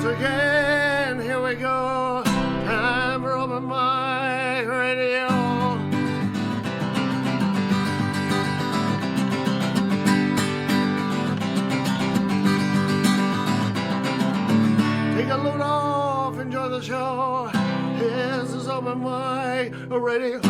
again, here we go. Time for open mic radio. Take a load off, enjoy the show. This is open mic radio.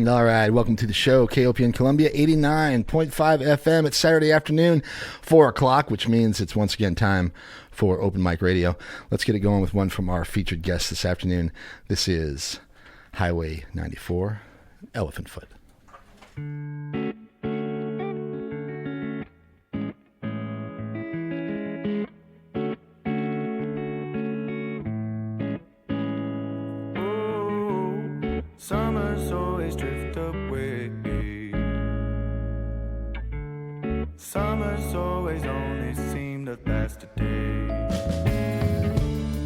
All right, welcome to the show, KOPN Columbia, 89.5 FM. It's Saturday afternoon, 4 o'clock, which means it's once again time for Open Mic Radio. Let's get it going with one from our featured guest this afternoon. This is Highway 94, Elephant Foot. Summers always drift away. Summers always only seem to last a day.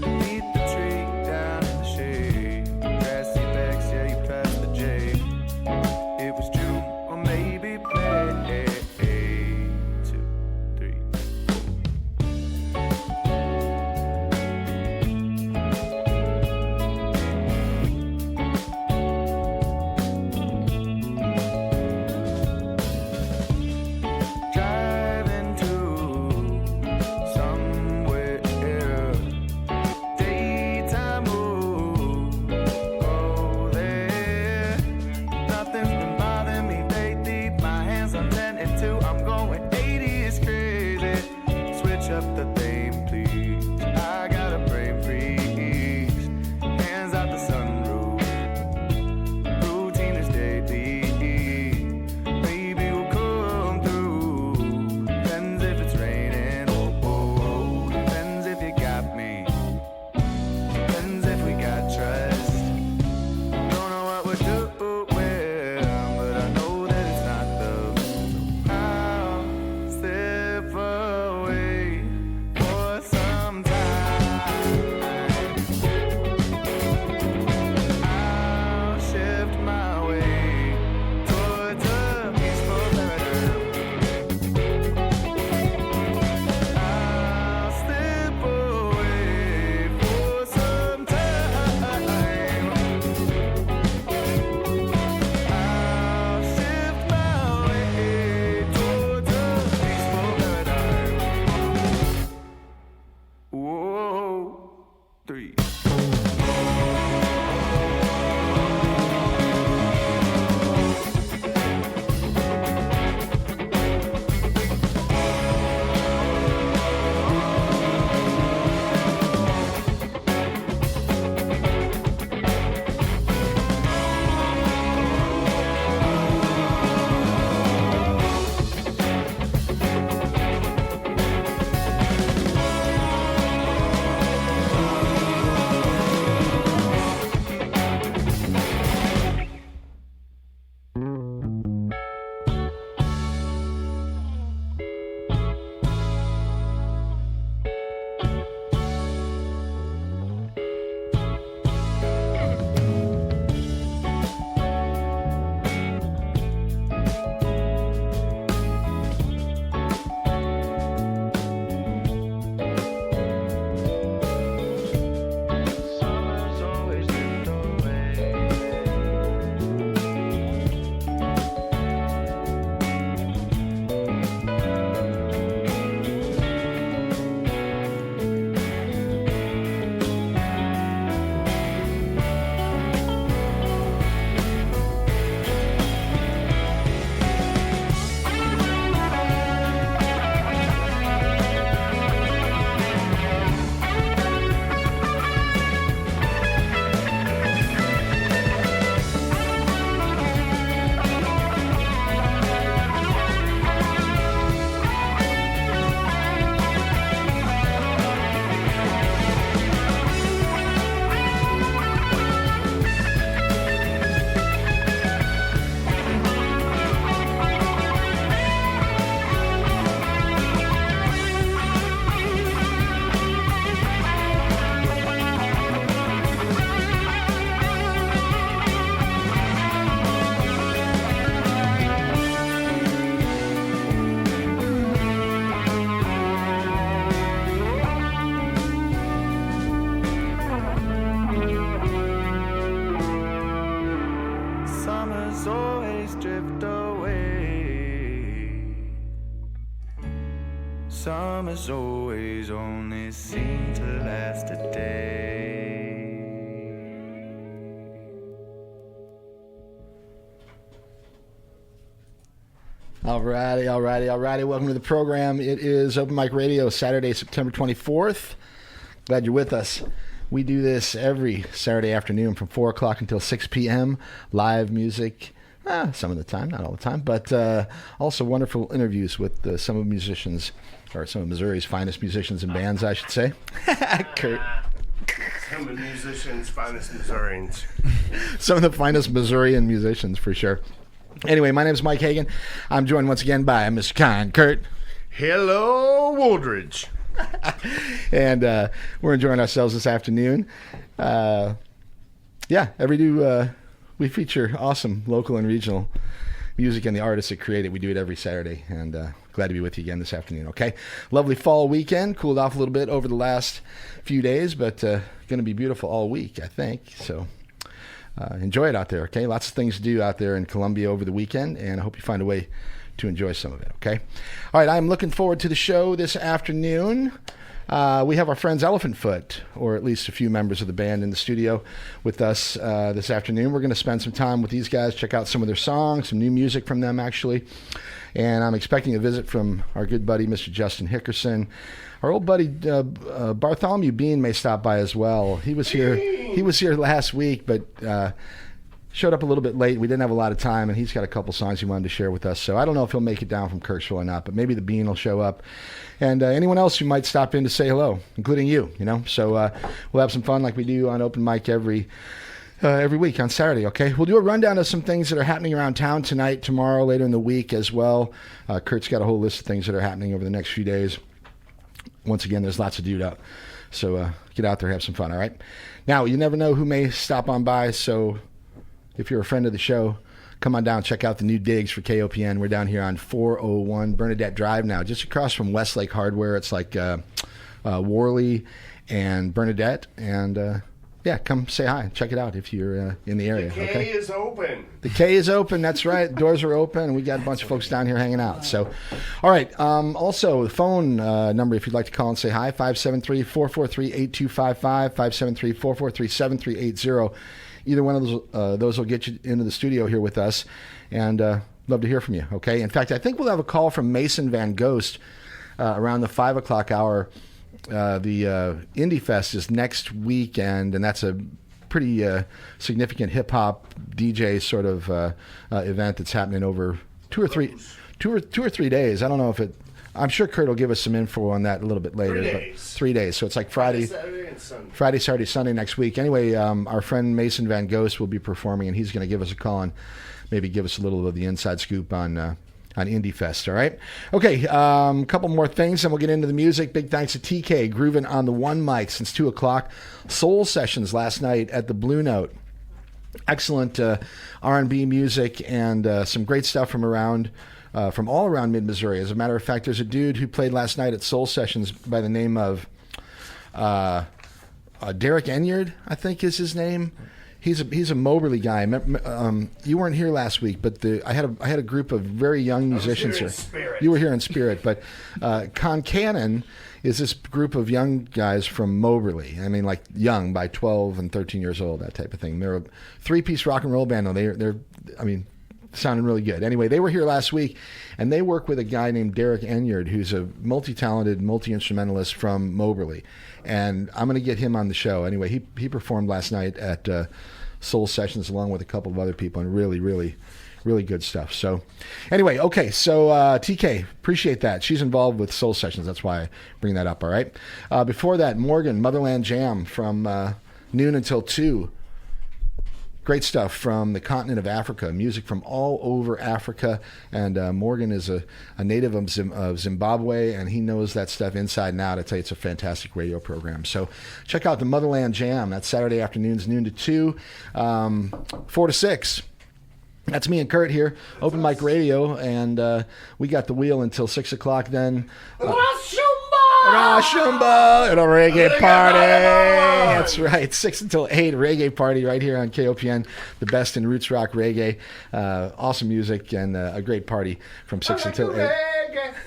Beneath the tree, down in the shade. Grassy legs, yeah, you passed the J. It was June, or maybe May. 2, 3, 4. Driving to some summers always drift away. Summers always only seem to last a day. Alrighty. Welcome to the program. It is Open Mic Radio, Saturday, September 24th. Glad you're with us. We do this every Saturday afternoon from 4 o'clock until 6 p.m. Live music, some of the time, not all the time, but also wonderful interviews with some of musicians, or some of Missouri's finest musicians and bands, I should say. Kurt. Some of the musicians, finest Missourians. Some of the finest Missourian musicians, for sure. Anyway, my name is Mike Hagan. I'm joined once again by Mr. Con Kurt. Hello, Woodridge. And we're enjoying ourselves this afternoon. We feature awesome local and regional music and the artists that create it. We do it every Saturday, and glad to be with you again this afternoon, okay? Lovely fall weekend. Cooled off a little bit over the last few days, but going to be beautiful all week, I think. So enjoy it out there, okay? Lots of things to do out there in Columbia over the weekend, and I hope you find a way to enjoy some of it, okay? All right, I'm looking forward to the show this afternoon. We have our friends Elephant Foot, or at least a few members of the band in the studio with us this afternoon. We're going to spend some time with these guys, check out some of their songs, some new music from them, actually. And I'm expecting a visit from our good buddy, Mr. Justin Hickerson. Our old buddy Bartholomew Bean may stop by as well. He was here last week, but showed up a little bit late. We didn't have a lot of time, and he's got a couple songs he wanted to share with us. So I don't know if he'll make it down from Kirksville or not, but maybe the Bean will show up. And anyone else who might stop in to say hello, including you, So we'll have some fun like we do on Open Mic every week on Saturday, okay? We'll do a rundown of some things that are happening around town tonight, tomorrow, later in the week as well. Kurt's got a whole list of things that are happening over the next few days. Once again, there's lots to do out. So get out there, have some fun, all right? Now, you never know who may stop on by, so if you're a friend of the show, come on down, check out the new digs for KOPN. We're down here on 401 Bernadette Drive now, just across from Westlake Hardware. It's like Worley and Bernadette. And, come say hi. Check it out if you're in the area. The K is open. The K is open. That's right. Doors are open, and we got a bunch of folks down here hanging out. So, all right. Also, the phone number, if you'd like to call and say hi, 573-443-8255, 573-443-7380. Either one of those will get you into the studio here with us, and love to hear from you, okay? In fact, I think we'll have a call from Mason Van Ghost around the 5 o'clock hour. The IndieFest is next weekend, and that's a pretty significant hip-hop DJ sort of event that's happening over two or three days. I don't know if it... I'm sure Kurt will give us some info on that a little bit later. 3 days. 3 days. So it's like Friday, Saturday, Sunday next week. Anyway, our friend Mason Van Ghost will be performing, and he's going to give us a call and maybe give us a little of the inside scoop on IndieFest, all right? Okay, a couple more things, and we'll get into the music. Big thanks to TK, grooving on the one mic since 2 o'clock. Soul sessions last night at the Blue Note. Excellent R&B music and some great stuff from all around mid-Missouri. As a matter of fact, there's a dude who played last night at Soul Sessions by the name of Derek Enyard, I think is his name. He's a Moberly guy. You weren't here last week, but I had a group of very young musicians here. You were here in spirit, but Concannon is this group of young guys from Moberly. I mean, like young, by 12 and 13 years old, that type of thing. They're a 3-piece rock and roll band, though. They're sounding really good. Anyway, they were here last week, and they work with a guy named Derek Enyard, who's a multi-talented, multi-instrumentalist from Moberly. And I'm going to get him on the show. Anyway, he performed last night at Soul Sessions along with a couple of other people, and really, really, really good stuff. So anyway, okay, so TK, appreciate that. She's involved with Soul Sessions. That's why I bring that up, all right? Before that, Morgan, Motherland Jam from noon until 2. Great stuff from the continent of Africa, music from all over Africa. And Morgan is a native of Zimbabwe, and he knows that stuff inside and out. I tell you, it's a fantastic radio program. So check out the Motherland Jam. That's Saturday afternoons, noon to 2, 4 to 6. That's me and Kurt here, Open Mic Radio, and we got the wheel until 6 o'clock then. Rashumba and a reggae party. That's right. 6 until 8, reggae party right here on KOPN, the best in roots rock reggae. Awesome music and a great party from 6 until 8.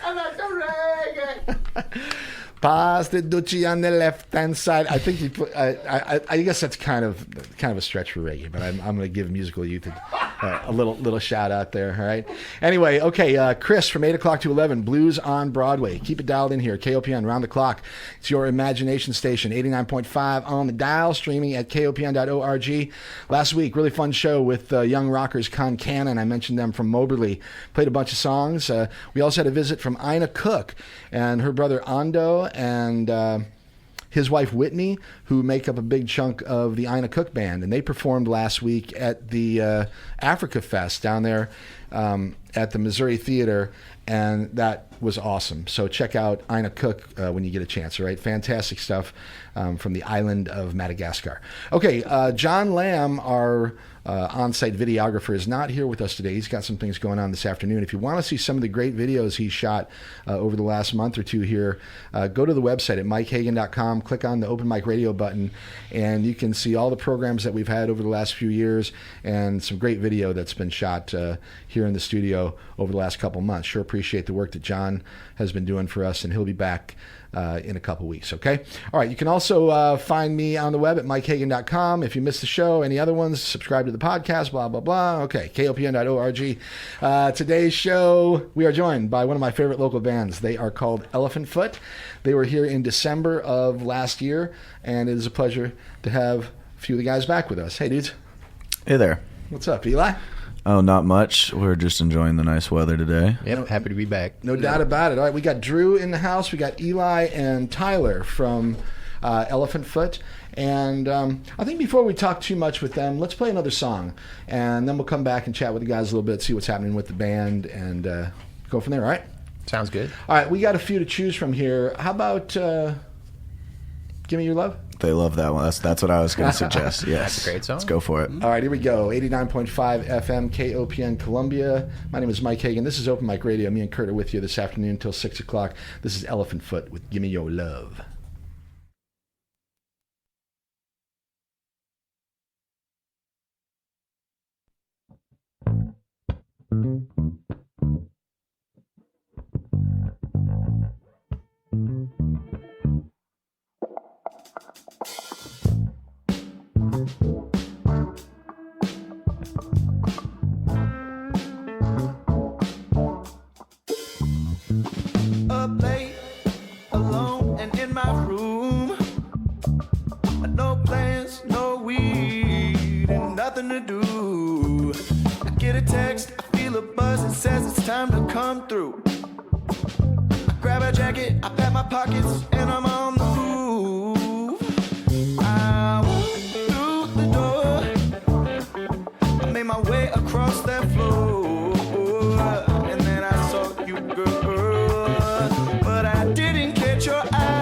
I like the reggae. Pass the Ducci on the left hand side. I think you put. I guess that's kind of a stretch for reggae, but I'm going to give musical youth a little shout out there. All right. Anyway, okay. Chris from 8 o'clock to 11, Blues on Broadway. Keep it dialed in here. KOPN round the clock. It's your imagination station. 89.5 on the dial. Streaming at kopn.org. Last week, really fun show with young rockers Con Cannon. I mentioned them from Moberly. Played a bunch of songs. We also had a visit from Ina Cook and her brother Ando and his wife Whitney, who make up a big chunk of the Ina Cook Band, and they performed last week at the Africa Fest down there at the Missouri Theater, and that was awesome. So check out Ina Cook when you get a chance. All right, fantastic stuff from the island of Madagascar. Okay, John Lamb, our on-site videographer, is not here with us today. He's got some things going on this afternoon. If you want to see some of the great videos he shot over the last month or two here, go to the website at mikehagan.com, click on the Open Mic Radio button, and you can see all the programs that we've had over the last few years and some great video that's been shot here in the studio over the last couple months. Sure appreciate the work that John has been doing for us, and he'll be back in a couple weeks, okay? All right, you can also find me on the web at mikehagan.com. If you missed the show, any other ones, subscribe to the podcast, blah, blah, blah. Okay, kopn.org. Today's show, we are joined by one of my favorite local bands. They are called Elephant Foot. They were here in December of last year, and it is a pleasure to have a few of the guys back with us. Hey, dudes. Hey there. What's up, Eli? Oh, not much. We're just enjoying the nice weather today. Yep, happy to be back. No doubt about it. All right, we got Drew in the house. We got Eli and Tyler from Elephant Foot. And I think before we talk too much with them, let's play another song. And then we'll come back and chat with the guys a little bit, see what's happening with the band, and go from there, all right? Sounds good. All right, we got a few to choose from here. How about Give Me Your Love? They love that one. That's what I was going to suggest. Yes. That's a great song. Let's go for it. All right, here we go. 89.5 FM, KOPN Columbia. My name is Mike Hagan. This is Open Mic Radio. Me and Kurt are with you this afternoon until 6 o'clock. This is Elephant Foot with Give Me Your Love. Up late, alone and in my room. No plans, no weed, and nothing to do. I get a text, I feel a buzz, it says it's time to come through. I grab a jacket, I pat my pockets, and I'm on the move. I walk through the door, I made my way across that floor, and then I saw you, girl, but I didn't catch your eye.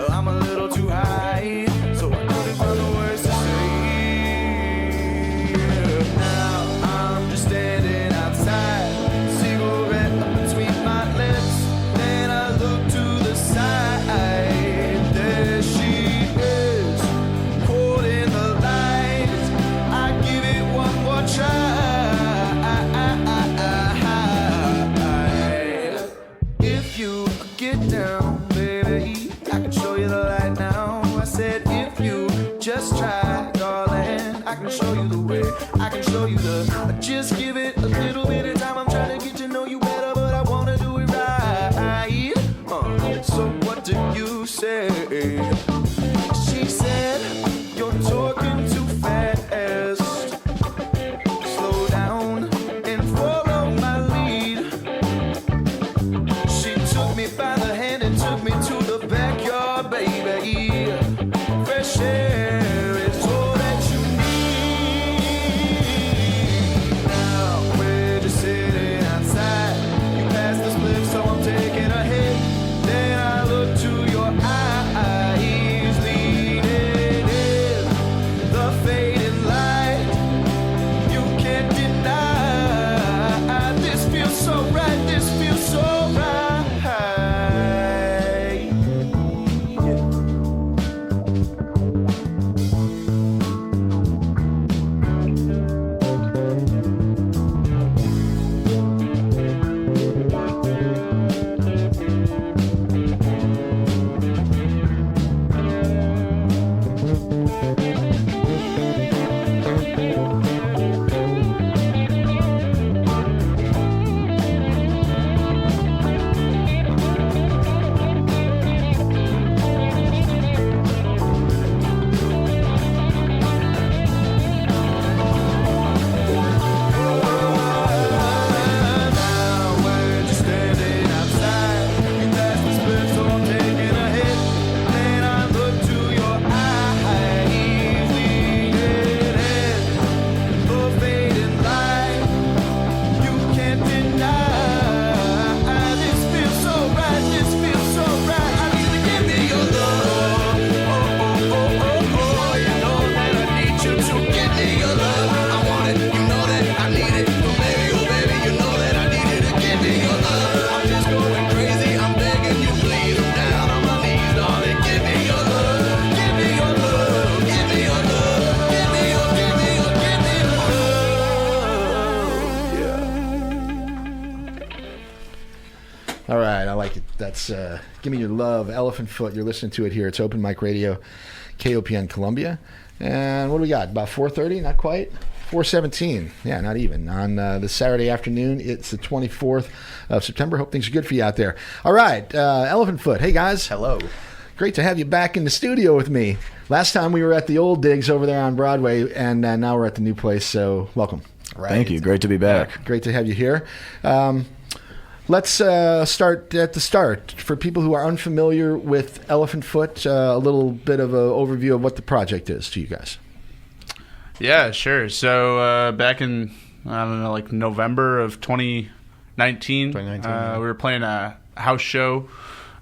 I'm a little too high, so I couldn't find the words to say. Now I'm just standing outside, cigarette up between my lips. Then I look to the side, there she is, caught in the light. I give it one more try. If you get down, baby, I can show you the light now. I said if you just try, darling, I can show you the way. I can show you the, just give it a little bit of time. I'm trying to get to know you better, but I wanna do it right. So what do you say? She said, you're talking too fast. Slow down and follow my lead. She took me by the hand and took me to the backyard, baby. Fresh air is all that you need. Now we're just sitting That's Give Me Your Love, Elephant Foot. You're listening to it here. It's Open Mic Radio, KOPN Columbia. And what do we got? About 4:30? Not quite. 4:17. Yeah, not even. On this Saturday afternoon, it's the 24th of September. Hope things are good for you out there. All right, Elephant Foot. Hey, guys. Hello. Great to have you back in the studio with me. Last time we were at the old digs over there on Broadway, and now we're at the new place, so welcome. Right. Thank you. Great to be back. Great to have you here. Let's start at the start. For people who are unfamiliar with Elephant Foot, a little bit of an overview of what the project is to you guys. Yeah, sure. So back in, I don't know, like November of 2019, we were playing a house show.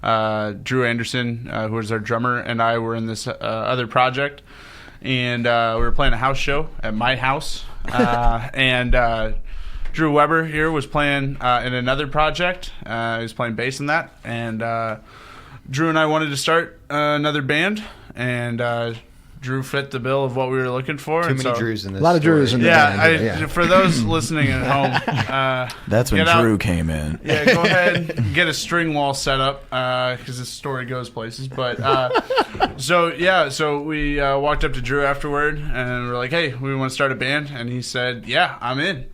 Drew Anderson, who was our drummer, and I were in this other project. And we were playing a house show at my house. And Drew Weber here was playing in another project. He was playing bass in that. And Drew and I wanted to start another band. And Drew fit the bill of what we were looking for. Too many Drews in this. A lot of Drews in the band. Yeah, for those listening at home, That's when Drew came in. Yeah, go ahead and get a string wall set up because this story goes places. But so we walked up to Drew afterward and we're like, hey, we want to start a band. And he said, yeah, I'm in.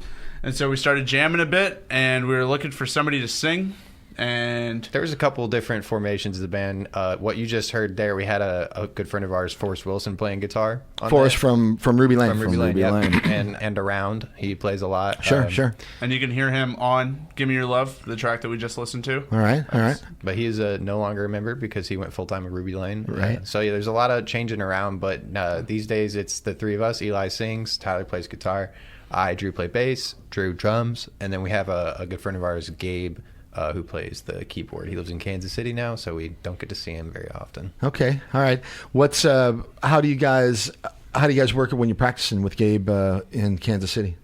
And so we started jamming a bit and we were looking for somebody to sing. And there was a couple different formations of the band. What you just heard there, we had a good friend of ours, Forrest Wilson, playing guitar. Forrest from Ruby Lane. From Ruby Lane. And around. He plays a lot. Sure. And you can hear him on Give Me Your Love, the track that we just listened to. All right. But he is no longer a member because he went full-time at Ruby Lane. Right. So, yeah, there's a lot of changing around. But these days, it's the three of us. Eli sings. Tyler plays guitar. Drew play bass. Drew drums. And then we have a good friend of ours, Gabe, who plays the keyboard. He lives in Kansas City now, so we don't get to see him very often. Okay, all right. How do you guys work it when you're practicing with Gabe in Kansas City?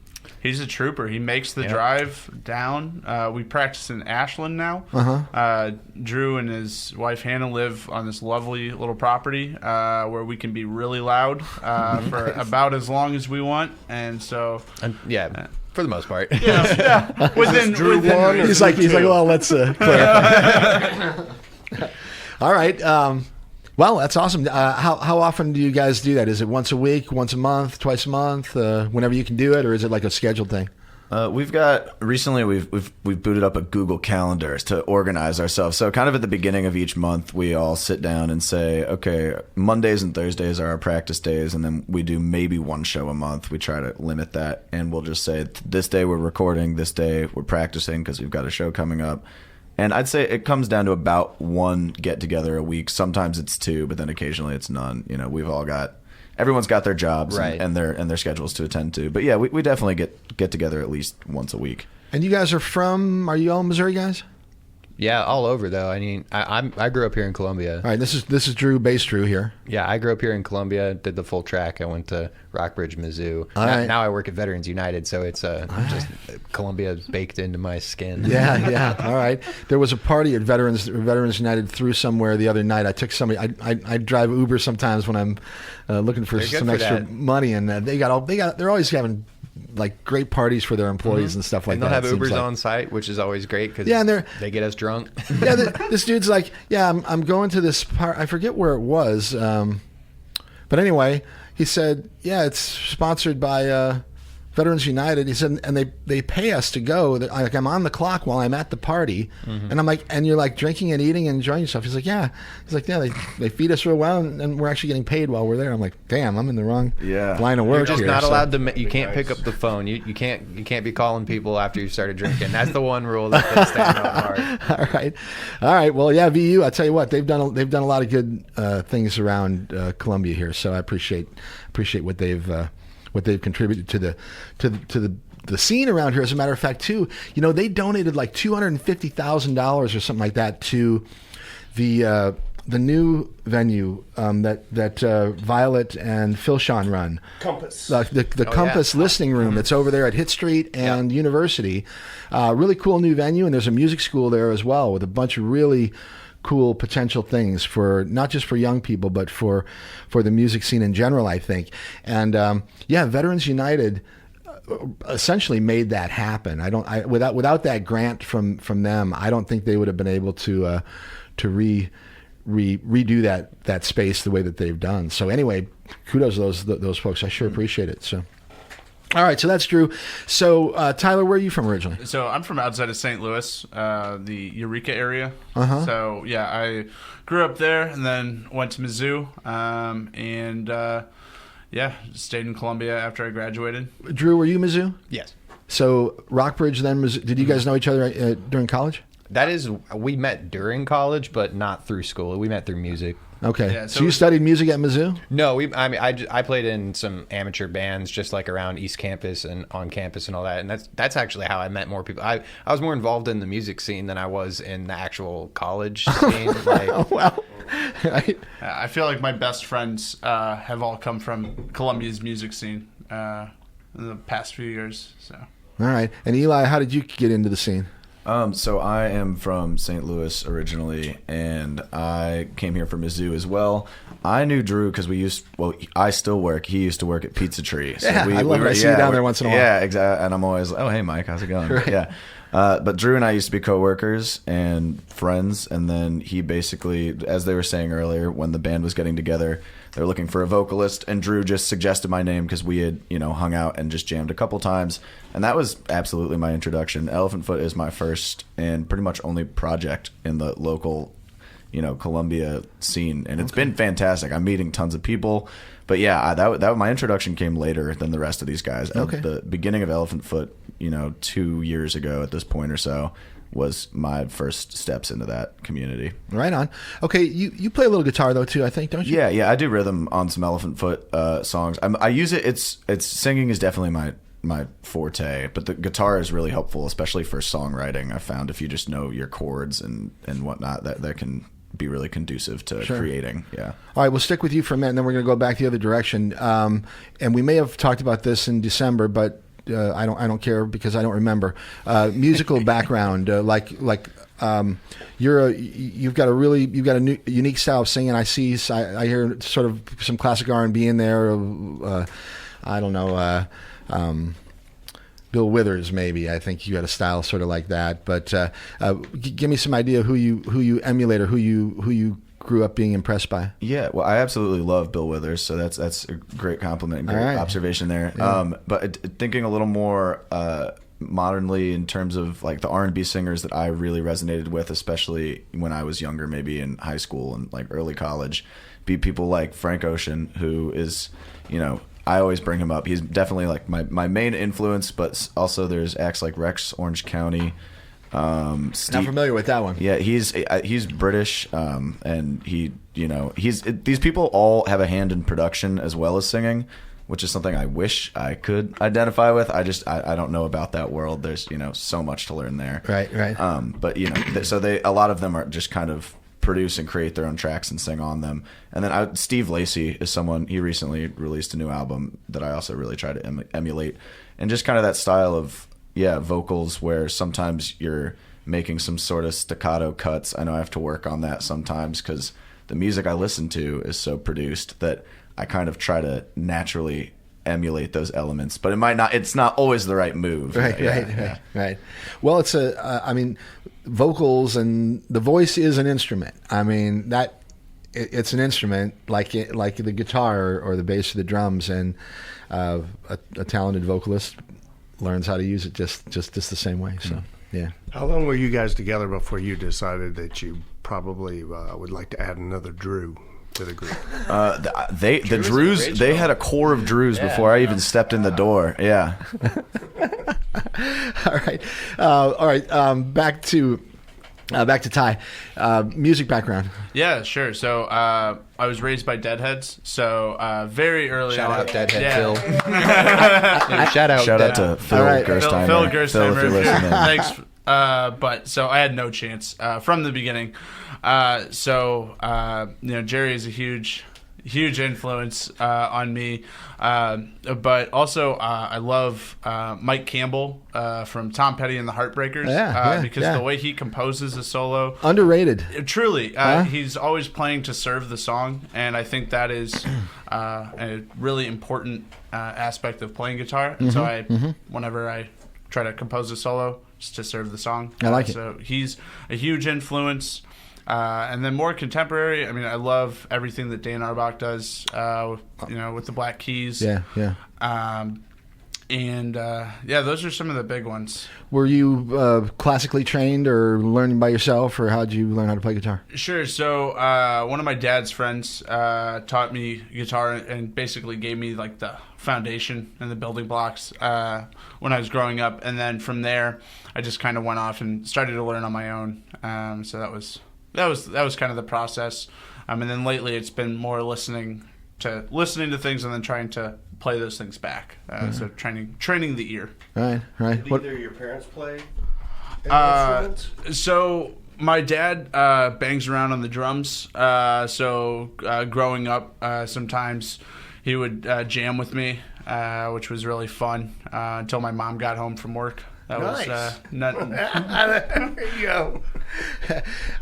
He's a trooper. He makes the drive down. We practice in Ashland now. Drew and his wife Hannah live on this lovely little property where we can be really loud for about as long as we want, and so for the most part. Yeah. Within he's like, well, let's clarify. All right. Well, that's awesome. How often do you guys do that? Is it once a week, once a month, twice a month, whenever you can do it, or is it like a scheduled thing? We've booted up a Google Calendar to organize ourselves. So kind of at the beginning of each month, we all sit down and say, okay, Mondays and Thursdays are our practice days, and then we do maybe one show a month. We try to limit that, and we'll just say, this day we're recording, this day we're practicing because we've got a show coming up. And I'd say it comes down to about one get-together a week. Sometimes it's two, but then occasionally it's none. You know, everyone's got their jobs and their schedules to attend to. But yeah, we definitely get together at least once a week. And you guys are you all Missouri guys? Yeah, all over though. I mean, I grew up here in Columbia. All right, this is Drew, bass Drew here. Yeah, I grew up here in Columbia. Did the full track. I went to Rockbridge, Mizzou. Now I work at Veterans United, so it's just Columbia baked into my skin. Yeah. All right. There was a party at Veterans United through somewhere the other night. I took somebody. I drive Uber sometimes when I'm looking for some extra money, and they're always having like great parties for their employees and stuff like and that. They'll have Ubers on site, which is always great because they get us drunk. Yeah, this dude's like, I'm going to this part. I forget where it was, but anyway, he said, it's sponsored by Veterans United. He said, and they pay us to go. Like, I'm on the clock while I'm at the party, and I'm like, and you're like drinking and eating and enjoying yourself. He's like, yeah. He's like, yeah. They feed us for a while, and we're actually getting paid while we're there. I'm like, damn, I'm in the wrong line of work. You're just here, not allowed to. You can't pick up the phone. You can't be calling people after you started drinking. That's the one rule that they stand on hard. All right. Well, yeah, VU. I tell you what, they've done a lot of good things around Columbia here. So I appreciate what they've contributed to the scene around here. As a matter of fact, too, they donated like $250,000 or something like that to the new venue that Violet and Phil Sean run. Compass. The Compass listening room that's over there at Hitt Street and University. Really cool new venue, and there's a music school there as well with a bunch of really cool potential things for not just for young people, but for the music scene in general, I think. And Veterans United essentially made that happen. Without that grant from them, I don't think they would have been able to redo that space the way that they've done. So anyway, kudos to those folks. I sure appreciate it. So. All right, so that's Drew. So, Tyler, where are you from originally? So I'm from outside of St. Louis, the Eureka area. Uh-huh. So, yeah, I grew up there and then went to Mizzou stayed in Columbia after I graduated. Drew, were you Mizzou? Yes. So, Rockbridge, then Mizzou. Did you guys know each other during college? That is, we met during college, but not through school. We met through music. Okay. Yeah, so you studied music at Mizzou? No, I played in some amateur bands just like around East Campus and on campus and all that, and that's actually how I met more people. I was more involved in the music scene than I was in the actual college scene. Oh, wow. Right. I feel like my best friends have all come from Columbia's music scene in the past few years. So. All right. And Eli, how did you get into the scene? So I am from St. Louis originally, and I came here for Mizzou as well. I knew Drew because I still work. He used to work at Pizza Tree. So I love it. I see you down there once in a while. Yeah, exactly. And I'm always like, oh, hey, Mike, how's it going? Right. Yeah. But Drew and I used to be coworkers and friends, and then he basically, as they were saying earlier, when the band was getting together, they were looking for a vocalist, and Drew just suggested my name because we had, hung out and just jammed a couple times, and that was absolutely my introduction. Elephant Foot is my first and pretty much only project in the local, Columbia scene, and it's been fantastic. I'm meeting tons of people. But yeah, that my introduction came later than the rest of these guys. Okay. At the beginning of Elephant Foot, 2 years ago at this point or so, was my first steps into that community. Right on. Okay, you play a little guitar though too, I think, don't you? Yeah, I do rhythm on some Elephant Foot songs. I use it. It's singing is definitely my forte, but the guitar is really helpful, especially for songwriting. I found if you just know your chords and whatnot, that can be really conducive to creating. Yeah. All right, we'll stick with you for a minute, and then we're going to go back the other direction. And we may have talked about this in December, but I don't care because I don't remember. Musical background, you've got a unique style of singing. I hear sort of some classic R&B in there. I don't know. Bill Withers, maybe. I think you had a style sort of like that. But give me some idea of who you emulate or who you grew up being impressed by. Yeah, well, I absolutely love Bill Withers, so that's a great compliment, great observation there. Yeah. But thinking a little more modernly in terms of like the R&B singers that I really resonated with, especially when I was younger, maybe in high school and like early college, be people like Frank Ocean, who is, I always bring him up. He's definitely like my main influence, but also there's acts like Rex Orange County. Not familiar with that one. Yeah, he's British, and these people all have a hand in production as well as singing, which is something I wish I could identify with. I don't know about that world. There's so much to learn there. Right. But so a lot of them are just kind of produce and create their own tracks and sing on them. And then Steve Lacy is someone, he recently released a new album that I also really try to emulate, and just kind of that style of vocals where sometimes you're making some sort of staccato cuts. I know I have to work on that sometimes because the music I listen to is so produced that I kind of try to naturally emulate those elements, but it's not always the right move. Right. Well, it's vocals and the voice is an instrument. I mean, it's an instrument like the guitar or the bass or the drums, and a talented vocalist learns how to use it just the same way. So, yeah. How long were you guys together before you decided that you probably would like to add another Drew to the group? The Drews, they had a core of Drews before I even stepped in the door. Yeah. All right. Back to Ty. Music background. Yeah, sure. So I was raised by Deadheads, so very early Shout on. out Deadhead Phil. Shout out to Phil Gerstheimer. Phil Gerstheimer, if you're listening. Thanks. But so I had no chance from the beginning. Jerry is a huge huge influence on me. But also, I love Mike Campbell from Tom Petty and the Heartbreakers because the way he composes a solo. Underrated. Truly. He's always playing to serve the song, and I think that is a really important aspect of playing guitar. And so whenever I try to compose a solo, just to serve the song. I like it. So he's a huge influence. And then more contemporary, I mean, I love everything that Dan Arbach does, with the Black Keys. Yeah. Those are some of the big ones. Were you classically trained or learning by yourself, or how did you learn how to play guitar? Sure. So one of my dad's friends taught me guitar and basically gave me like the foundation and the building blocks when I was growing up. And then from there, I just kind of went off and started to learn on my own. So that was kind of the process. And then lately it's been more listening to things and then trying to play those things back. So training the ear. Right. Did either of your parents play instruments? So my dad bangs around on the drums. Growing up, sometimes he would jam with me, which was really fun until my mom got home from work. That was nothing. There you go.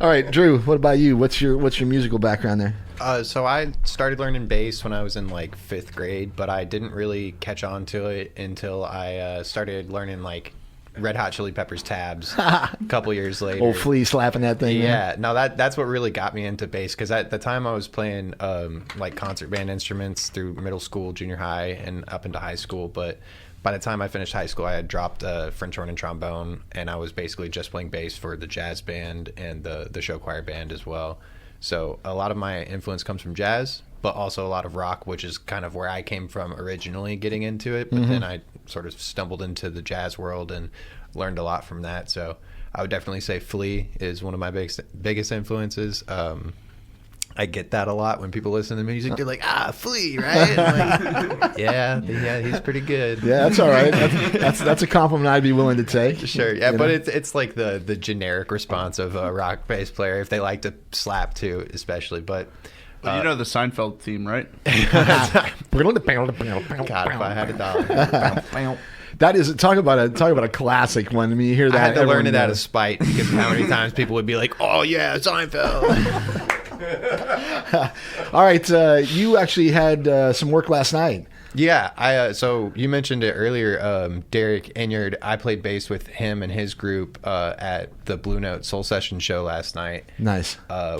All right, Drew. What about you? What's your musical background there? So I started learning bass when I was in like 5th grade, but I didn't really catch on to it until I started learning like Red Hot Chili Peppers tabs a couple years later. Old Flea slapping that thing. Yeah, no, that's what really got me into bass, because at the time I was playing like concert band instruments through middle school, junior high, and up into high school, but by the time I finished high school, I had dropped French horn and trombone, and I was basically just playing bass for the jazz band and the show choir band as well. So a lot of my influence comes from jazz, but also a lot of rock, which is kind of where I came from originally getting into it. But then I sort of stumbled into the jazz world and learned a lot from that. So I would definitely say Flea is one of my biggest influences. I get that a lot when people listen to music. They're like, Flea, right? I'm like, yeah, he's pretty good. Yeah, that's all right. That's a compliment I'd be willing to take. Sure, yeah, but it's like the generic response of a rock bass player if they like to slap too, especially. But you know the Seinfeld theme, right? God, if I had $1. That is talk about a classic one. I mean, you hear that. I had to learn it out of spite because how many times people would be like, "Oh yeah, Seinfeld." All right, you actually had some work last night. Yeah, so you mentioned it earlier, Derek Inyard. I played bass with him and his group at the Blue Note Soul Session show last night. Nice.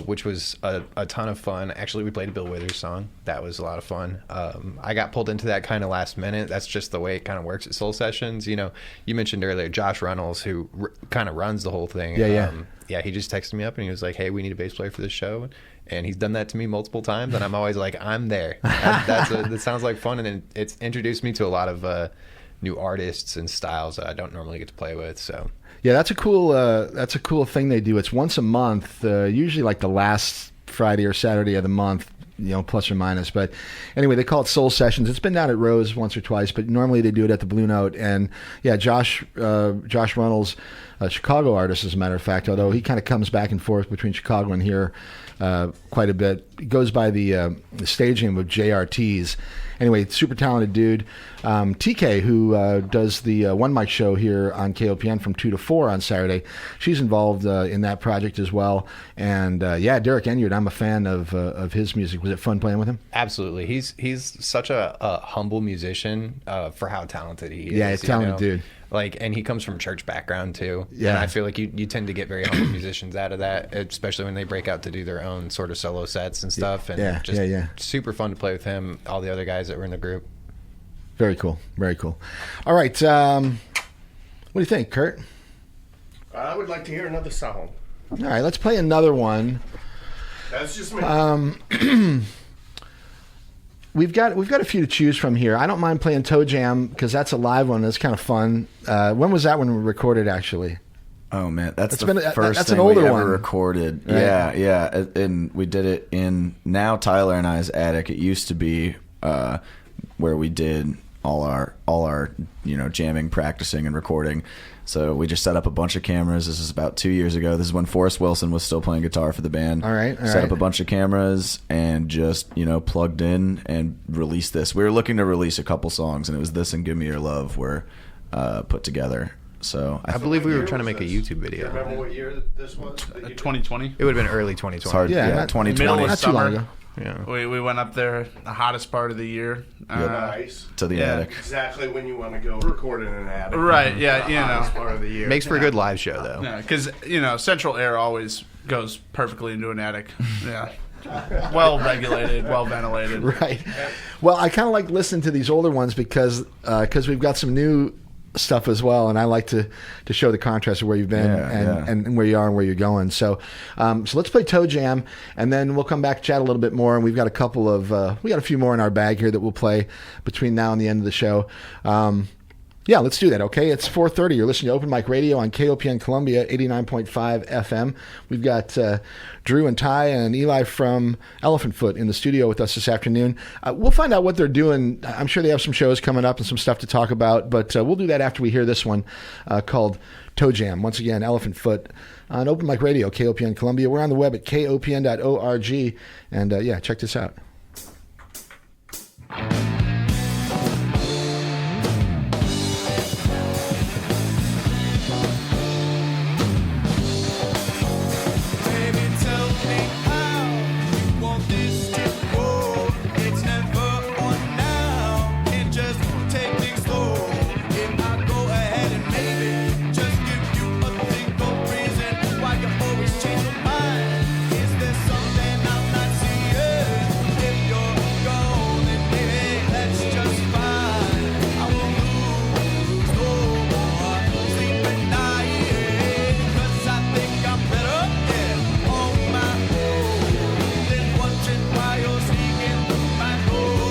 Which was a ton of fun. Actually, we played a Bill Withers song. That was a lot of fun. I got pulled into that kind of last minute. That's just the way it kind of works at Soul Sessions. You know, you mentioned earlier Josh Runnels, who kind of runs the whole thing. Yeah, he just texted me up and he was like, "Hey, we need a bass player for this show." And he's done that to me multiple times, and I'm always like, I'm there. That sounds like fun, and it's introduced me to a lot of new artists and styles that I don't normally get to play with. So yeah, that's a cool thing they do. It's once a month, usually like the last Friday or Saturday of the month, plus or minus. But anyway, they call it Soul Sessions. It's been down at Rose once or twice, but normally they do it at the Blue Note. And yeah, Josh Runnels, a Chicago artist, as a matter of fact, although he kind of comes back and forth between Chicago and here quite a bit. He goes by the stage name of JRTs. Anyway, super talented dude. TK, who does the One Mic show here on KOPN from 2 to 4 on Saturday, she's involved in that project as well. And Derek Inyard, I'm a fan of his music. Was it fun playing with him? Absolutely. He's such a humble musician for how talented he is. Yeah, he's a talented dude. And he comes from church background too. Yeah. And I feel like you tend to get very humble musicians out of that, especially when they break out to do their own sort of solo sets and stuff. And super fun to play with him, all the other guys that were in the group. Very cool. Very cool. All right. What do you think, Kurt? I would like to hear another song. All right, let's play another one. That's just me. We've got a few to choose from here. I don't mind playing Toe Jam because that's a live one. That's kind of fun. When was that when we recorded, actually? Oh man, that's that's the first that's thing an older we ever one. recorded. Right. Yeah, and we did it in now Tyler and I's attic. It used to be where we did all our jamming, practicing, and recording. So we just set up a bunch of cameras. This is about 2 years ago. This is when Forrest Wilson was still playing guitar for the band. All right. Set up a bunch of cameras and just, plugged in and released this. We were looking to release a couple songs, and it was this and Give Me Your Love were put together. So I believe we were trying to make a YouTube video. Remember what year this was? 2020. It would have been early 2020. it's hard. Yeah, Yeah, not- 2020 Middle of Not too long summer. ago. Yeah. We went up there, the hottest part of the year. Nice. to the Yeah. attic. Exactly when you want to go record in an attic. Right, yeah, Hottest part of the year. Makes for a good live show, though. Because, central air always goes perfectly into an attic. Yeah. Well regulated, well ventilated. Right. Well, I kind of like listening to these older ones because we've got some new stuff as well, and I like to show the contrast of where you've been and where you are and where you're going. So let's play Toe Jam, and then we'll come back, chat a little bit more, and we've got a few more in our bag here that we'll play between now and the end of the show. Yeah, let's do that, okay? It's 4:30. You're listening to Open Mic Radio on KOPN Columbia, 89.5 FM. We've got Drew and Ty and Eli from Elephant Foot in the studio with us this afternoon. We'll find out what they're doing. I'm sure they have some shows coming up and some stuff to talk about, but we'll do that after we hear this one called Toe Jam. Once again, Elephant Foot on Open Mic Radio, KOPN Columbia. We're on the web at kopn.org, and check this out. Baby, tell me how you want this to go. It's never on now, and just take things slow. If I go ahead and maybe just give you a single reason why you always change your mind. Is there something I'm not seeing? If you're gone, then maybe that's just fine. I won't lose no more sleep at night, 'cause I think I'm better, yeah, on my own than wondering why you're sneaking through my door.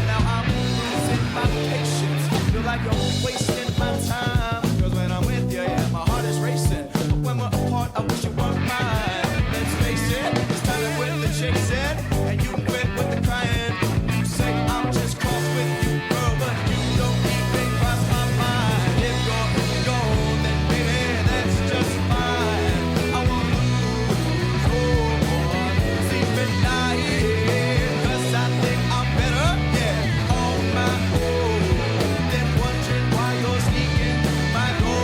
Now I'm losing my patience, feel like you're wasting my time, 'cause when I'm with you, yeah, my heart is racing, but when we're apart, I wish you weren't mine. Let's face it, it's time to quit the chasing, and you quit with the crying. You say I'm just cross with you, girl, but you don't even cross my mind. If you're gone, then baby, that's just fine. I won't lose no more sleep at night, 'cause I think I'm better, yeah, on my own than wondering why you're sneaking through my door.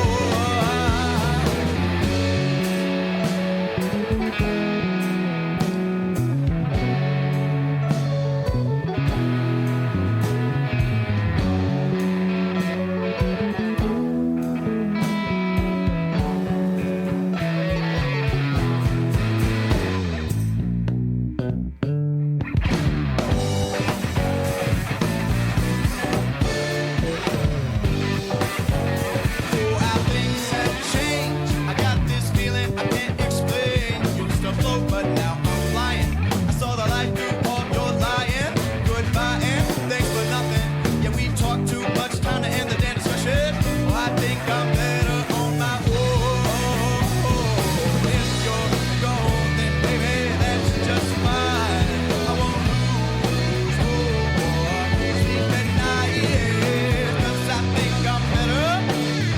Oh, how things have changed. I got this feeling I can't explain. Used to float, but now I'm flying. I saw the light through all your lying. Goodbye and thanks for nothing. Yeah, we talk too much. Time to end the damn discussion. Oh, I think I'm better on my own. If you're gone, then baby, that's just fine. I won't lose no more sleep at night, 'cause I think I'm better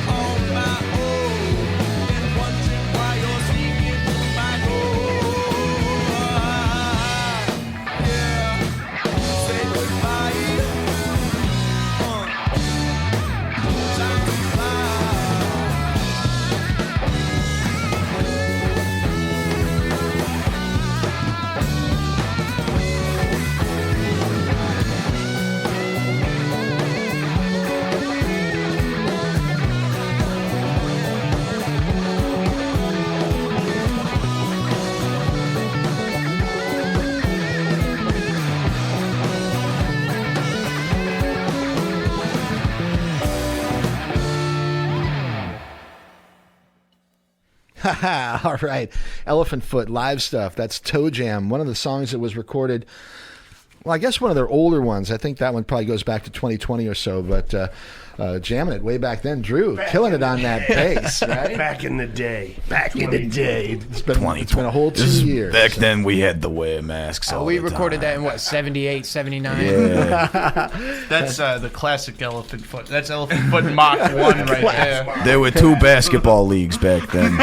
on my own than wondering why you're sneaking through my door. Yeah, say goodbye. Time to fly. All right. Elephant Foot live stuff. That's Toe Jam, one of the songs that was recorded Well, I guess one of their older ones. I think that one probably goes back to 2020 or so, but jamming it way back then. Drew, killing it on that bass, right? Back in the day. Back in the day. It's been a whole 2 years. Back then, we had to wear masks all We the recorded that time. in, what, 78, 79? Yeah. That's the classic Elephant Foot. That's Elephant Foot Mach 1 right there. There were 2 basketball leagues back then.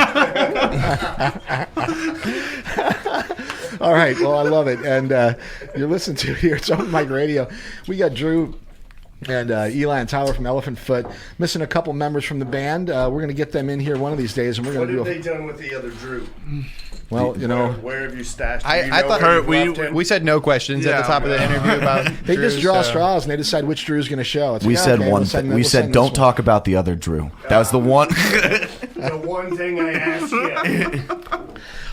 All right, well, I love it. And you're listening to here, it's Open Mic Radio. We got Drew and Eli and Tyler from Elephant Foot. Missing a couple members from the band. We're going to get them in here one of these days, and we're going What to do have they done with the other Drew? well, you know. Where have you stashed him? I thought where we said no questions at the top of the interview about They Drew, just draw so- straws and they decide which Drew's going to show. It's We like, said okay, one we'll send thing. them- We we'll said send don't this talk about the other Drew. That was the one. The one thing I asked you.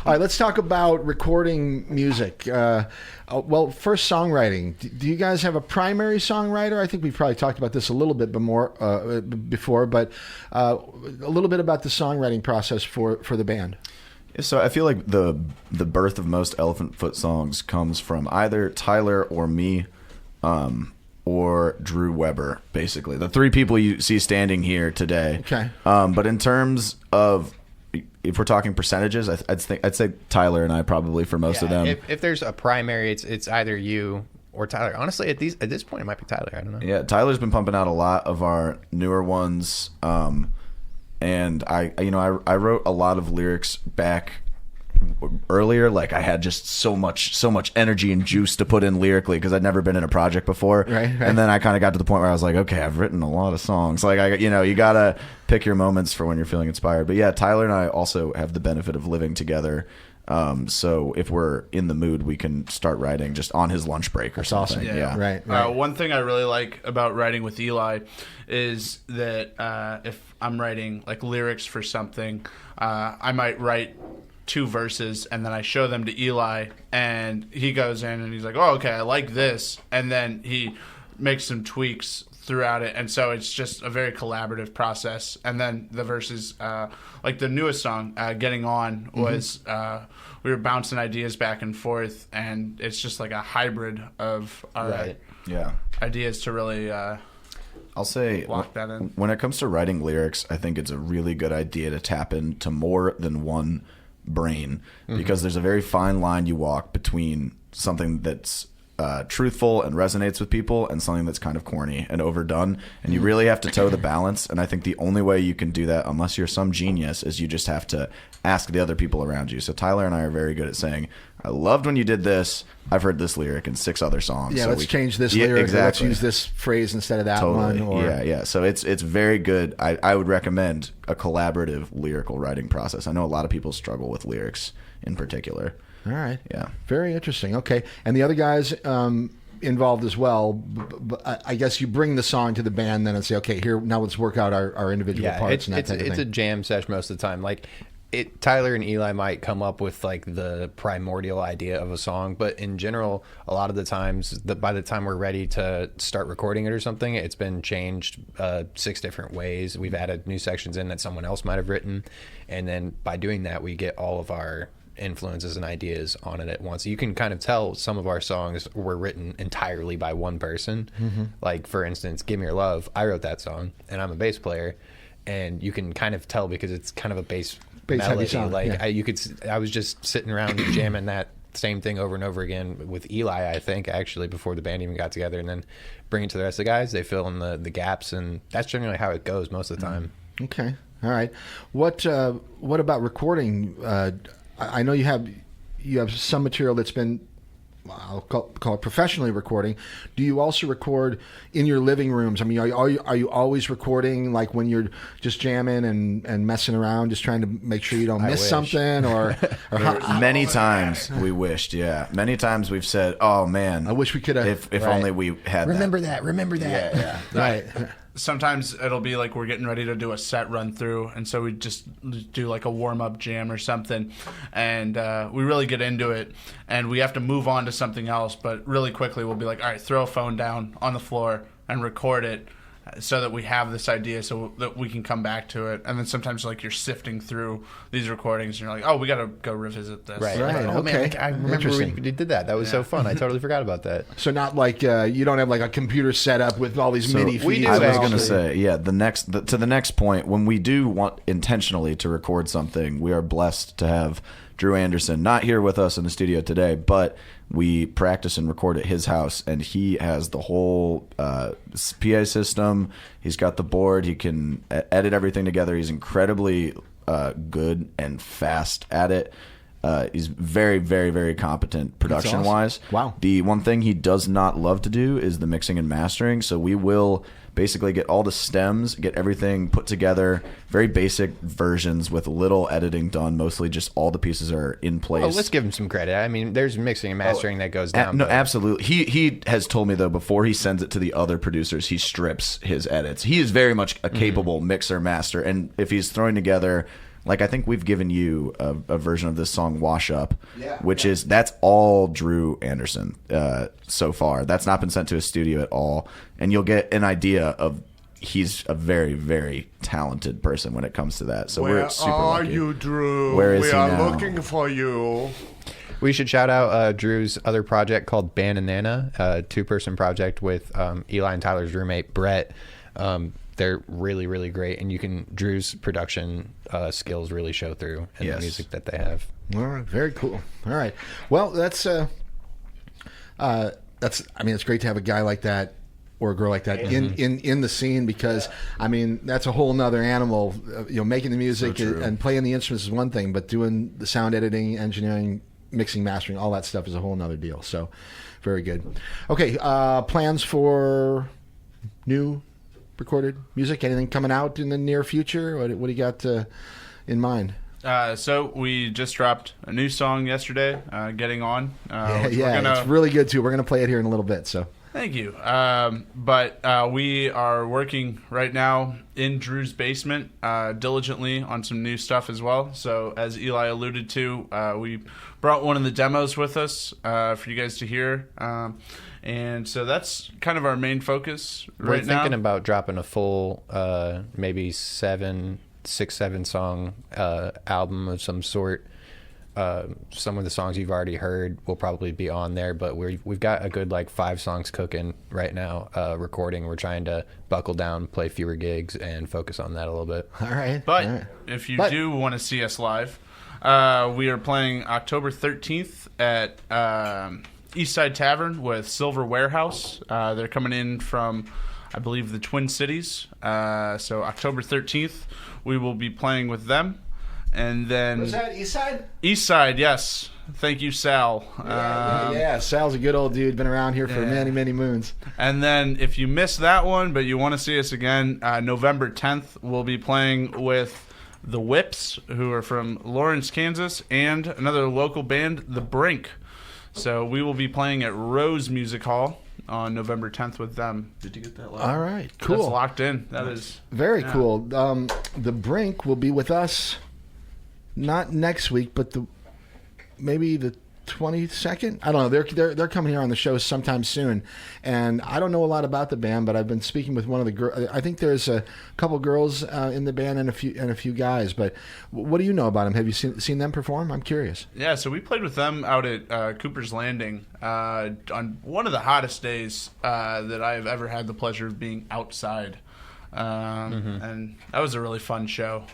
All right, let's talk about recording music. Well, first, songwriting. Do you guys have a primary songwriter? I think we've probably talked about this a little bit before, but a little bit about the songwriting process for the band. So I feel like the birth of most Elephant Foot songs comes from either Tyler or me, or Drew Weber. Basically, the 3 people you see standing here today. Okay. But in terms of, if we're talking percentages, I'd say Tyler and I probably for most of them. If there's a primary, it's either you or Tyler. Honestly, at this point, it might be Tyler. I don't know. Yeah, Tyler's been pumping out a lot of our newer ones, and I wrote a lot of lyrics back earlier. Like I had just so much energy and juice to put in lyrically because I'd never been in a project before. Right. And then I kind of got to the point where I was like, okay, I've written a lot of songs. Like you gotta pick your moments for when you're feeling inspired. But yeah, Tyler and I also have the benefit of living together. So if we're in the mood, we can start writing just on his lunch break or something. awesome. Yeah. Right. One thing I really like about writing with Eli is that if I'm writing like lyrics for something, I might write 2 verses and then I show them to Eli and he goes in and he's like, oh, okay, I like this. And then he makes some tweaks throughout it. And so it's just a very collaborative process. And then the verses, like the newest song, Getting On, was we were bouncing ideas back and forth. And it's just like a hybrid of our Yeah. ideas to really I'll say lock that in. when it comes to writing lyrics, I think it's a really good idea to tap into more than one brain because there's a very fine line you walk between something that's truthful and resonates with people and something that's kind of corny and overdone, and you really have to toe the balance. And I think the only way you can do that, unless you're some genius, is you just have to ask the other people around you. So Tyler and I are very good at saying, I loved when you did this. I've heard this lyric in 6 other songs. Yeah, so let's change this lyric. Exactly. Let's use this phrase instead of that Totally. one. Or, Yeah. So it's very good. I would recommend a collaborative lyrical writing process. I know a lot of people struggle with lyrics in particular. All right. Yeah. Very interesting. Okay. And the other guys involved as well. But I guess you bring the song to the band then and say, okay, here, now let's work out our individual parts and that type of it's thing. a jam session most of the time. Like Tyler and Eli might come up with like the primordial idea of a song, but in general, a lot of the times, by the time we're ready to start recording it or something, it's been changed 6 different ways. We've added new sections in that someone else might have written, and then by doing that, we get all of our influences and ideas on it at once. You can kind of tell some of our songs were written entirely by one person. Like for instance, Give Me Your Love, I wrote that song and I'm a bass player, and you can kind of tell because it's kind of a bass heavy melody. song, Like yeah. I was just sitting around jamming that same thing over and over again with Eli, I think, actually, before the band even got together, and then bring it to the rest of the guys. They fill in the gaps, and that's generally how it goes most of the time. Okay. All right. What about recording? I know you have some material that's been, I'll call it professionally recording. Do you also record in your living rooms? I mean, are you always recording like when you're just jamming and messing around, just trying to make sure you don't miss wish. something? Or Many times we wished, yeah. Many times we've said, "Oh man, I wish we could have." if Right. only we had Remember that." that. Yeah. Right. Sometimes it'll be like we're getting ready to do a set run through, and so we just do like a warm-up jam or something, and we really get into it, and we have to move on to something else, but really quickly we'll be like, all right, throw a phone down on the floor and record it, so that we have this idea so that we can come back to it. And then sometimes like you're sifting through these recordings and you're like, oh, we got to go revisit this. Right. Right, Oh, man, okay. I remember Interesting. we did that. That was so fun. I totally forgot about that. So not like you don't have like a computer set up with all these MIDI we feeds. do I was actually. going to say, yeah, to the next point, when we do want intentionally to record something, we are blessed to have Drew Anderson not here with us in the studio today, but we practice and record at his house, and he has the whole PA system. He's got the board. He can edit everything together. He's incredibly good and fast at it. He's very, very, very competent production-wise. Awesome. Wow. The one thing he does not love to do is the mixing and mastering, so we will basically get all the stems, get everything put together, very basic versions with little editing done. Mostly just all the pieces are in place. Well, let's give him some credit. I mean, there's mixing and mastering that goes down. No, but- absolutely. He has told me, though, before he sends it to the other producers, he strips his edits. He is very much a capable mixer master, and if he's throwing together... Like, I think we've given you a version of this song, Wash Up, that's all Drew Anderson so far. That's not been sent to a studio at all. And you'll get an idea of he's a very, very talented person when it comes to that. So Where we're super are lucky. you, Drew? Where is we he are now? looking for you. We should shout out Drew's other project called Bananana, a two-person project with Eli and Tyler's roommate, Brett. They're really, really great, and Drew's production skills really show through in the music that they have. All right, very cool. All right, well, that's. I mean, it's great to have a guy like that or a girl like that in the scene, because I mean that's a whole nother animal. Making the music and playing the instruments is one thing, but doing the sound editing, engineering, mixing, mastering, all that stuff is a whole nother deal. So, very good. Okay, plans for new recorded music? Anything coming out in the near future? What do you got in mind? So we just dropped a new song yesterday, Getting On. It's really good too. We're going to play it here in a little bit. So Thank you. But we are working right now in Drew's basement diligently on some new stuff as well. So as Eli alluded to, we brought one of the demos with us for you guys to hear. And so that's kind of our main focus right now. We're thinking about dropping a full, maybe 7 song album of some sort. Some of the songs you've already heard will probably be on there, but we've got a good 5 songs cooking right now, recording. We're trying to buckle down, play fewer gigs, and focus on that a little bit. all right. But all right. if you do want to see us live, we are playing October 13th at Eastside Tavern with Silver Warehouse. They're coming in from, I believe, the Twin Cities. So October 13th, we will be playing with them. And then Was that Eastside? Eastside, yes. Thank you, Sal. Yeah, Sal's a good old dude. Been around here for many, many moons. And then if you missed that one, but you want to see us again, November 10th, we'll be playing with the Whips, who are from Lawrence, Kansas, and another local band, The Brink. So we will be playing at Rose Music Hall on November 10th with them. Did you get that? All right, cool. That's locked in. That is Very cool. The Brink will be with us not next week, but maybe the 22nd. I don't know. They're coming here on the show sometime soon, and I don't know a lot about the band, but I've been speaking with one of the girls. I think there's a couple girls in the band and a few guys. But what do you know about them? Have you seen them perform? I'm curious. Yeah, so we played with them out at Cooper's Landing on one of the hottest days that I've ever had the pleasure of being outside, and that was a really fun show.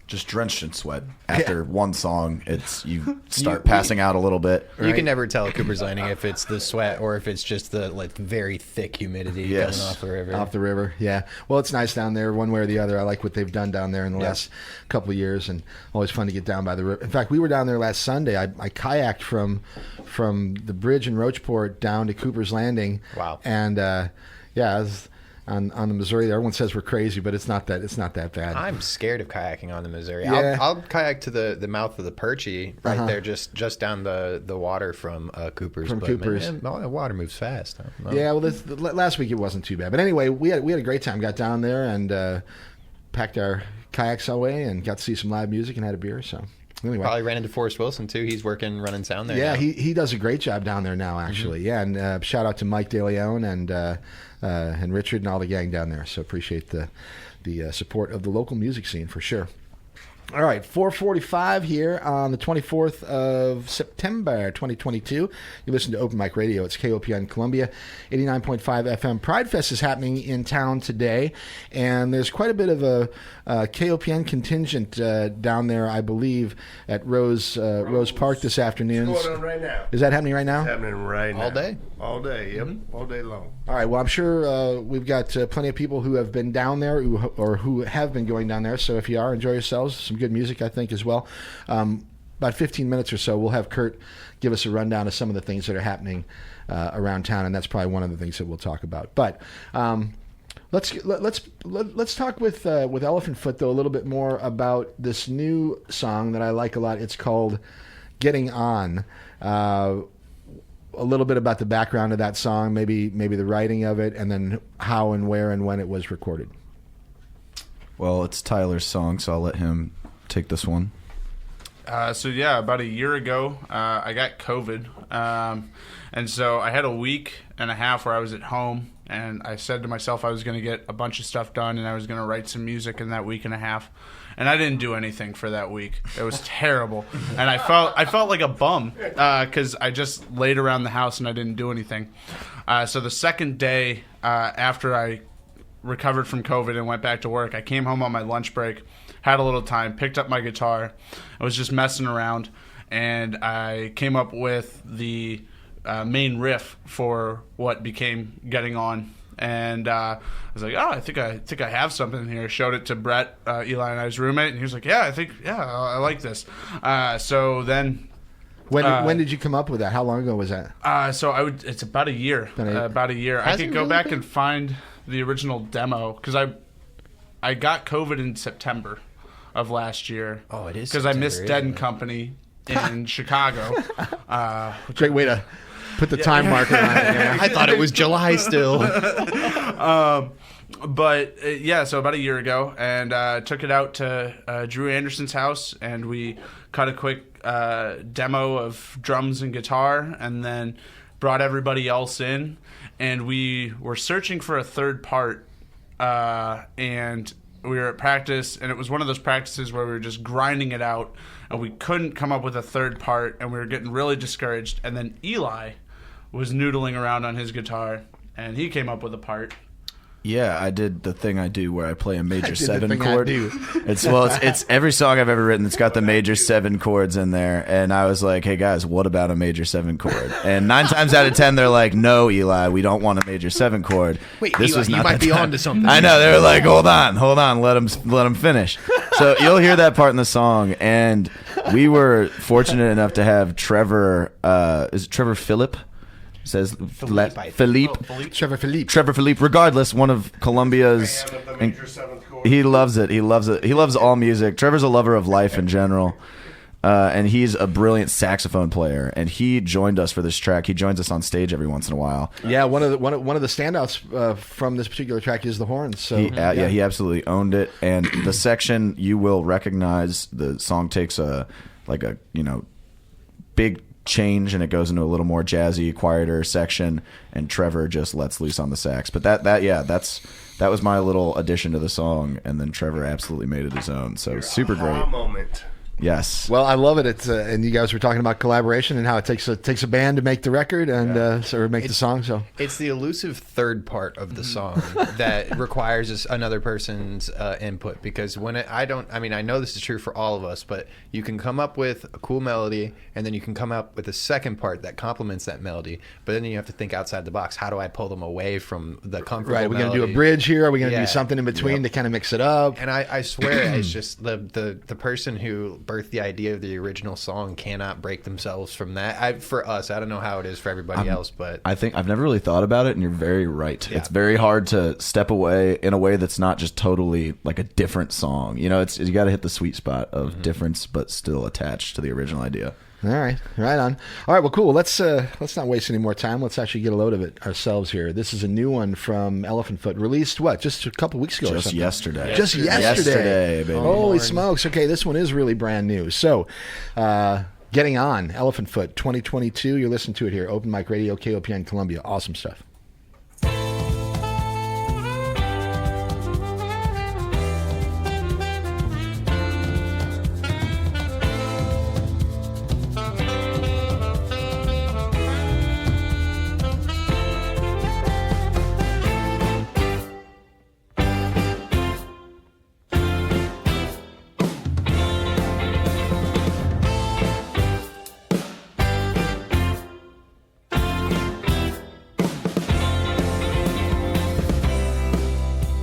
Just drenched in sweat. After one song, you start passing out a little bit. You can never tell at Cooper's Landing if it's the sweat or if it's just the very thick humidity coming off the river. Off the river, yeah. Well, it's nice down there, one way or the other. I like what they've done down there in the last couple of years, and always fun to get down by the river. In fact, we were down there last Sunday. I kayaked from the bridge in Roachport down to Cooper's Landing. Wow. And it was on the Missouri. Everyone says we're crazy, but it's not that bad. I'm scared of kayaking on the Missouri. Yeah. I'll kayak to the mouth of the Perchie right there, just down the water from Cooper's. From but Cooper's. Man, the water moves fast. I don't know. Yeah, well, last week it wasn't too bad. But anyway, we had a great time. Got down there and packed our kayaks away and got to see some live music and had a beer. So Anyway. Probably ran into Forrest Wilson too. He's running sound there. Yeah, now. he does a great job down there now, actually. Yeah, and shout out to Mike DeLeon and Richard and all the gang down there. So appreciate the support of the local music scene for sure. All right, 4:45 here on the 24th of September, 2022. You listen to Open Mic Radio. It's KOPN Columbia, 89.5 FM. Pride Fest is happening in town today, and there's quite a bit of a KOPN contingent down there, I believe, at Rose Park this afternoon. It's going on right now. Is that happening right now? It's happening right now. All day? All day, yep. All day long. All right. Well, I'm sure we've got plenty of people who have been down there or who have been going down there. So if you are, enjoy yourselves. Some good music, I think, as well. About 15 minutes or so, we'll have Kurt give us a rundown of some of the things that are happening around town, and that's probably one of the things that we'll talk about. But let's talk with Elephant Foot though a little bit more about this new song that I like a lot. It's called "Getting On." A little bit about the background of that song, maybe the writing of it, and then how and where and when it was recorded. Well, it's Tyler's song, so I'll let him take this one. So yeah, about a year ago, I got COVID, and so I had a week and a half where I was at home, and I said to myself I was going to get a bunch of stuff done, and I was going to write some music in that week and a half, and I didn't do anything for that week. It was terrible, and I felt like a bum because I just laid around the house and I didn't do anything. So the second day after I recovered from COVID and went back to work, I came home on my lunch break, had a little time, picked up my guitar, I was just messing around, and I came up with the main riff for what became Getting On. And I was like, oh, I think I have something here. Showed it to Brett, Eli and I's roommate, and he was like, I like this. So then, when did you come up with that? How long ago was that? It's about a year. About a year. I could go back and find the original demo because I got COVID in September of last year. Oh, it is because I missed September, Dead isn't and it? Company in Chicago. Great way to put the time marker on it. Yeah. I thought it was July still. So about a year ago, and took it out to Drew Anderson's house, and we cut a quick demo of drums and guitar, and then brought everybody else in, and we were searching for a third part, and we were at practice, and it was one of those practices where we were just grinding it out, and we couldn't come up with a third part, and we were getting really discouraged, and then Eli was noodling around on his guitar, and he came up with a part. Yeah, I did the thing I do where I play a major did the 7 thing I chord. do. It's every song I've ever written that's got the major 7 chords in there, and I was like, hey guys, what about a major 7 chord? And 9 times out of 10 they're like, no, Eli, we don't want a major 7 chord. Wait, this Eli, was not you might the be time. onto something. I know, they were like, hold on, let him finish. So you'll hear that part in the song, and we were fortunate enough to have Trevor, is it Trevor Phillip? Says Philippe. Trevor Philippe. Trevor Philippe. Regardless, one of Columbia's. He loves it. He loves it. He loves all music. Trevor's a lover of life in general, and he's a brilliant saxophone player. And he joined us for this track. He joins us on stage every once in a while. Yeah, one of the standouts from this particular track is the horns. So he absolutely owned it. And the section you will recognize. The song takes a big change, and it goes into a little more jazzy, quieter section, and Trevor just lets loose on the sax. But that was my little addition to the song, and then Trevor absolutely made it his own. So super great Moment. Yes. Well, I love it. It's and you guys were talking about collaboration and how it takes a band to make the record and make the song. So it's the elusive third part of the song that requires another person's input. Because I know this is true for all of us, but you can come up with a cool melody and then you can come up with a second part that complements that melody. But then you have to think outside the box. How do I pull them away from the comfortable right? Are we going to melody? do a bridge here? Are we going to do something in between to kind of mix it up? And I swear, it's just the person who birthed the idea of the original song cannot break themselves from that. For us, I don't know how it is for everybody else, but I think I've never really thought about it, and you're very right. Yeah. It's very hard to step away in a way that's not just totally like a different song. You know, you got to hit the sweet spot of difference, but still attached to the original idea. All right, right on. All right, well, cool. Let's not waste any more time. Let's actually get a load of it ourselves here. This is a new one from Elephant Foot, released just a couple weeks ago, or Just something? yesterday. Just yesterday, baby. Holy smokes! Okay, this one is really brand new. So, getting on Elephant Foot 2022. You're listening to it here, Open Mic Radio, KOPN Columbia. Awesome stuff.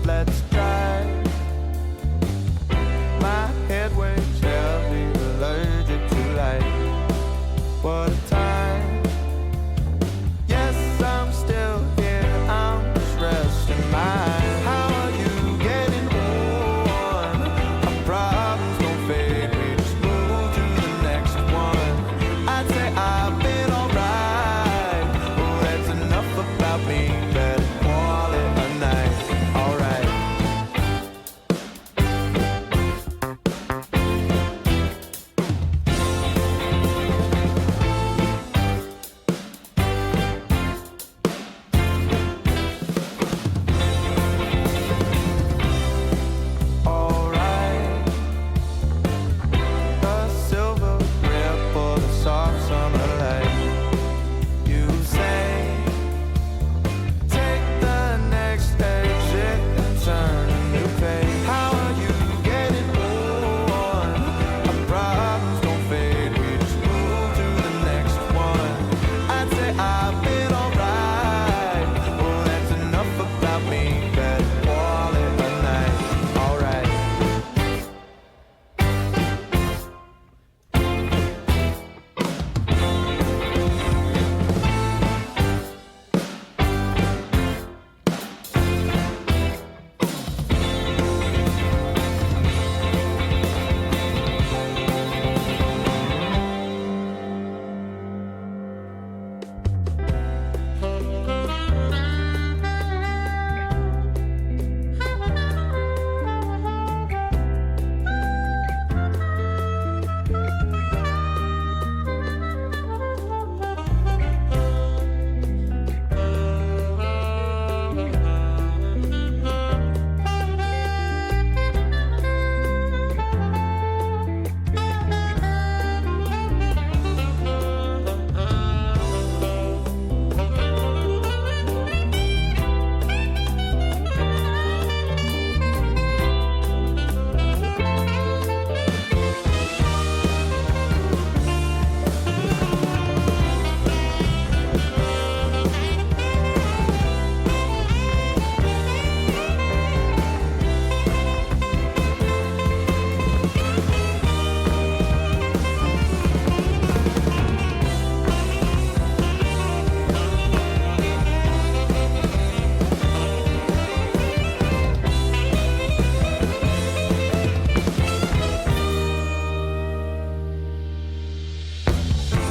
Let's drive. My head weighs heavy, allergic to light. What a time. Yes, I'm still here, I'm just resting mine. How are you getting on? Our problems don't fade, we just move to the next one. I'd say I've been alright. Oh, that's enough about me, better call it a night. Alright. Alright, a silver ripple, the soft summer light. You say, take the next exit and turn a new page. How are you getting on? Our problems don't fade, we just move to the next one. I'd say I've been alright. Oh, that's enough about me, better call it a night. Alright.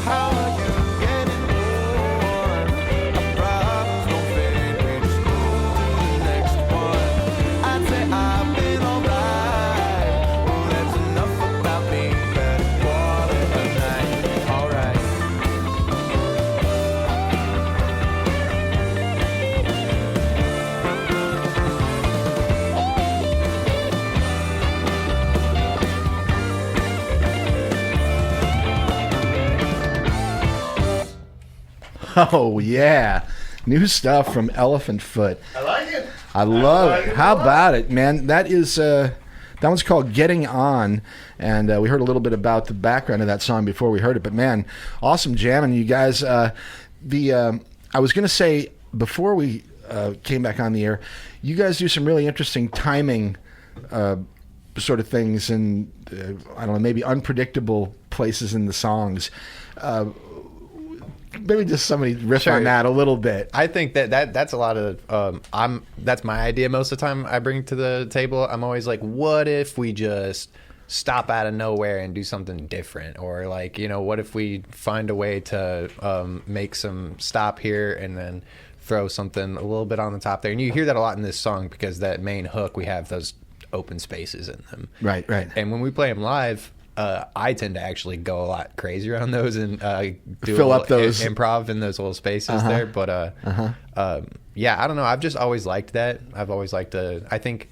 How are you getting on? Our problems don't fade, we just move to the next one. I'd say I've been alright. Oh, that's enough about me, better call it a night. Alright. Oh yeah, new stuff from Elephant Foot. I like it. I love like it. it a How lot. about it, man? That one's called "Getting On," and we heard a little bit about the background of that song before we heard it. But man, awesome jamming, you guys. I was gonna say before we came back on the air, you guys do some really interesting timing sort of things, and I don't know, maybe unpredictable places in the songs. Maybe just somebody riff Sure. on that a little bit. I think that's a lot of that's my idea most of the time I bring to the table. I'm always like, what if we just stop out of nowhere and do something different, or like, you know, what if we find a way to make some stop here and then throw something a little bit on the top there. And you hear that a lot in this song because that main hook, we have those open spaces in them. Right. And when we play them live, I tend to actually go a lot crazier on those and do fill up those improv in those little spaces there. But yeah, I don't know. I've just always liked that. I've always liked I think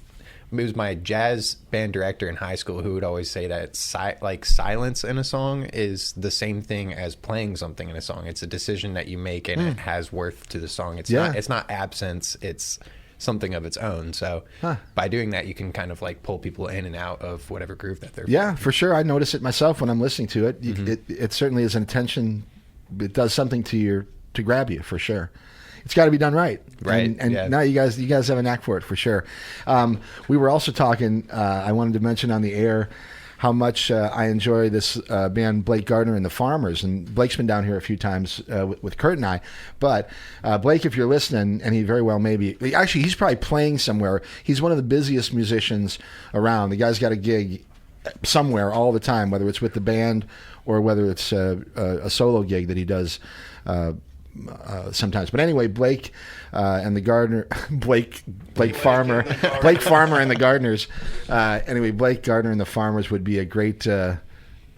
it was my jazz band director in high school who would always say that silence in a song is the same thing as playing something in a song. It's a decision that you make and it has worth to the song. It's not absence. It's something of its own. So by doing that, you can kind of like pull people in and out of whatever groove that they're playing. For sure. I notice it myself when I'm listening to it. It certainly is an intention. It does something to grab you, for sure. It's got to be done right. And now you guys have a knack for it, for sure. We were also talking, I wanted to mention on the air how much I enjoy this band Blake Gardner and the Farmers. And Blake's been down here a few times with Kurt and I. But Blake, if you're listening, and he very well may be, actually he's probably playing somewhere. He's one of the busiest musicians around. The guy's got a gig somewhere all the time, whether it's with the band or whether it's a solo gig that he does sometimes. But anyway, Blake and the Gardner, Blake Farmer, Blake Farmer and the Gardners. Anyway, Blake Gardner and the Farmers would be a great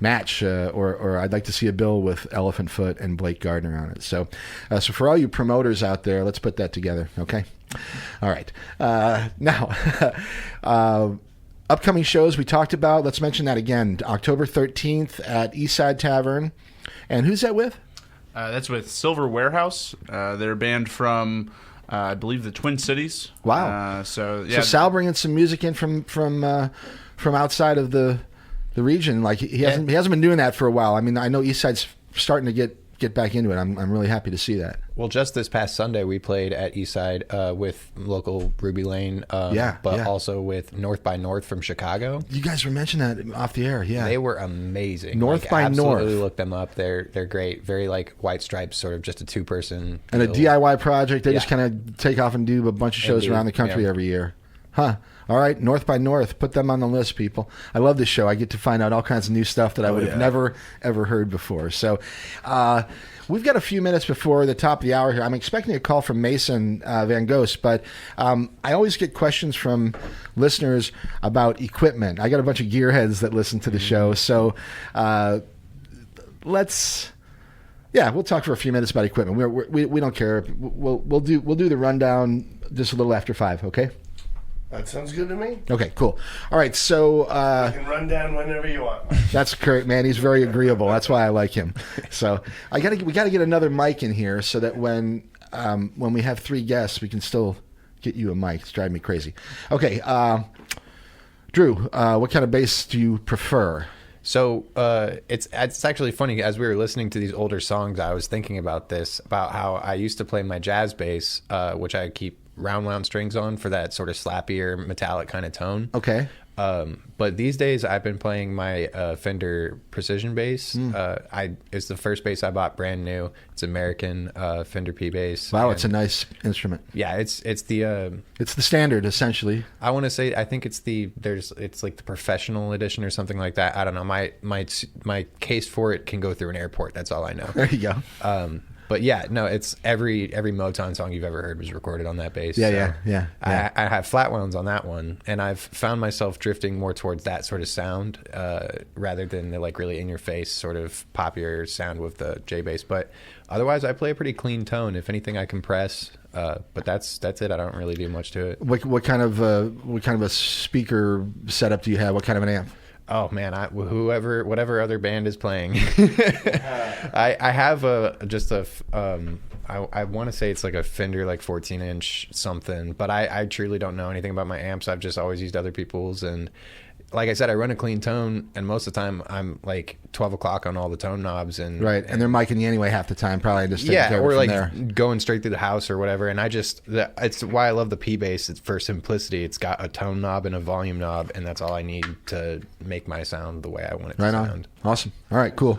match, or I'd like to see a bill with Elephant Foot and Blake Gardner on it. So for all you promoters out there, let's put that together, okay? All right. Now, upcoming shows we talked about. Let's mention that again. October 13th at Eastside Tavern. And who's that with? That's with Silver Warehouse. They're a band from, I believe, the Twin Cities. Wow. So Sal bringing some music in from outside of the region. Like he hasn't been doing that for a while. I mean, I know Eastside's starting to get back into it. I'm really happy to see that. Well, just this past Sunday, we played at Eastside with local Ruby Lane, but also with North by North from Chicago. You guys were mentioning that off the air, yeah. They were amazing. North by North. Absolutely look them up. They're great. Very like White Stripes, sort of just a two-person. And a DIY project. They just kind of take off and do a bunch of shows around the country every year. Huh. All right, North by North. Put them on the list, people. I love this show. I get to find out all kinds of new stuff that I would have never, ever heard before. So we've got a few minutes before the top of the hour here. I'm expecting a call from Mason Van Ghost, but I always get questions from listeners about equipment. I got a bunch of gearheads that listen to the show. So we'll talk for a few minutes about equipment. We don't care. We'll do the rundown just a little after 5, okay? That sounds good to me. Okay, cool. All right, so you can run down whenever you want. That's great, man. He's very agreeable. That's why I like him. So we got to get another mic in here so that when we have 3 guests, we can still get you a mic. It's driving me crazy. Okay, Drew, what kind of bass do you prefer? So it's actually funny. As we were listening to these older songs, I was thinking about this, about how I used to play my jazz bass, which I keep round wound strings on for that sort of slappier metallic kind of tone. Okay. But these days I've been playing my Fender Precision bass. It's the first bass I bought brand new. It's American Fender P bass. Wow, it's a nice instrument. Yeah, it's the standard essentially. I want to say I think it's like the professional edition or something like that. I don't know. My case for it can go through an airport. That's all I know. There you go. But yeah, no, it's every Motown song you've ever heard was recorded on that bass. Yeah. I have flat wounds on that one, and I've found myself drifting more towards that sort of sound rather than the like really in your face sort of popular sound with the J bass. But otherwise, I play a pretty clean tone. If anything, I compress. But that's it. I don't really do much to it. What kind of a speaker setup do you have? What kind of an amp? Oh man, whatever other band is playing. I have I want to say it's like a Fender like 14-inch something, but I truly don't know anything about my amps. I've just always used other people's, and like I said, I run a clean tone, and most of the time I'm like 12 o'clock on all the tone knobs, and they're micing you anyway half the time, probably just or like there. Going straight through the house or whatever. And it's why I love the P bass. It's for simplicity. It's got a tone knob and a volume knob, and that's all I need to make my sound the way I want it to sound. Awesome. All right, cool.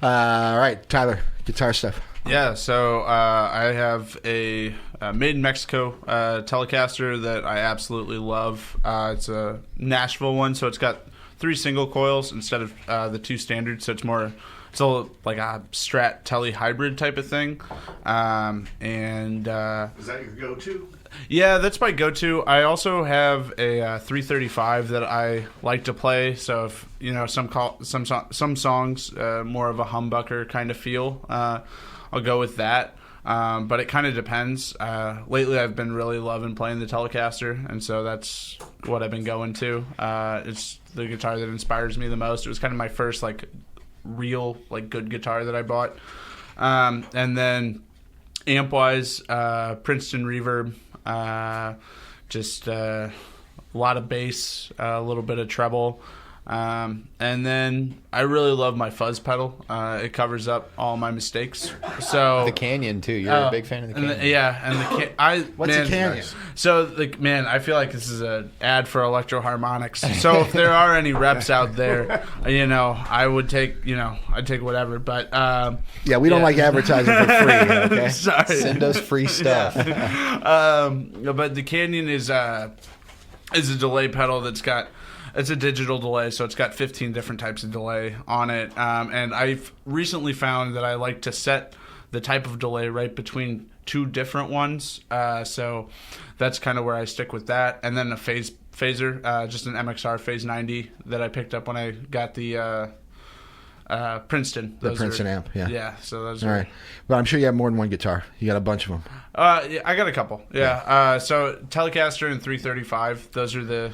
All right, Tyler, guitar stuff. Yeah, so I have a made in Mexico Telecaster that I absolutely love. It's a Nashville one, so it's got 3 single coils instead of the 2 standard, so it's like a Strat Tele hybrid type of thing. Is that your go-to? Yeah, that's my go-to. I also have a 335 that I like to play. So if some songs more of a humbucker kind of feel, I'll go with that. But it kind of depends. Lately, I've been really loving playing the Telecaster, and so that's what I've been going to. It's the guitar that inspires me the most. It was kind of my first real good guitar that I bought. And then amp-wise, Princeton Reverb. Just a lot of bass, a little bit of treble, and then I really love my fuzz pedal. It covers up all my mistakes. So The Canyon too. You're a big fan of the Canyon. What's a Canyon? So I feel like this is an ad for Electro Harmonics. So if there are any reps out there, I would take I'd take whatever. But yeah, we don't like advertising for free. Okay, sorry. Send us free stuff. But the Canyon is a delay pedal it's a digital delay, so it's got 15 different types of delay on it. And I've recently found that I like to set the type of delay right between 2 different ones. So that's kind of where I stick with that. And then a phaser, just an MXR Phase 90 that I picked up when I got the Princeton. The Princeton amp, yeah. Yeah, so those all right. But I'm sure you have more than one guitar. You got a bunch of them. Yeah, I got a couple. Yeah. So Telecaster and 335. Those are the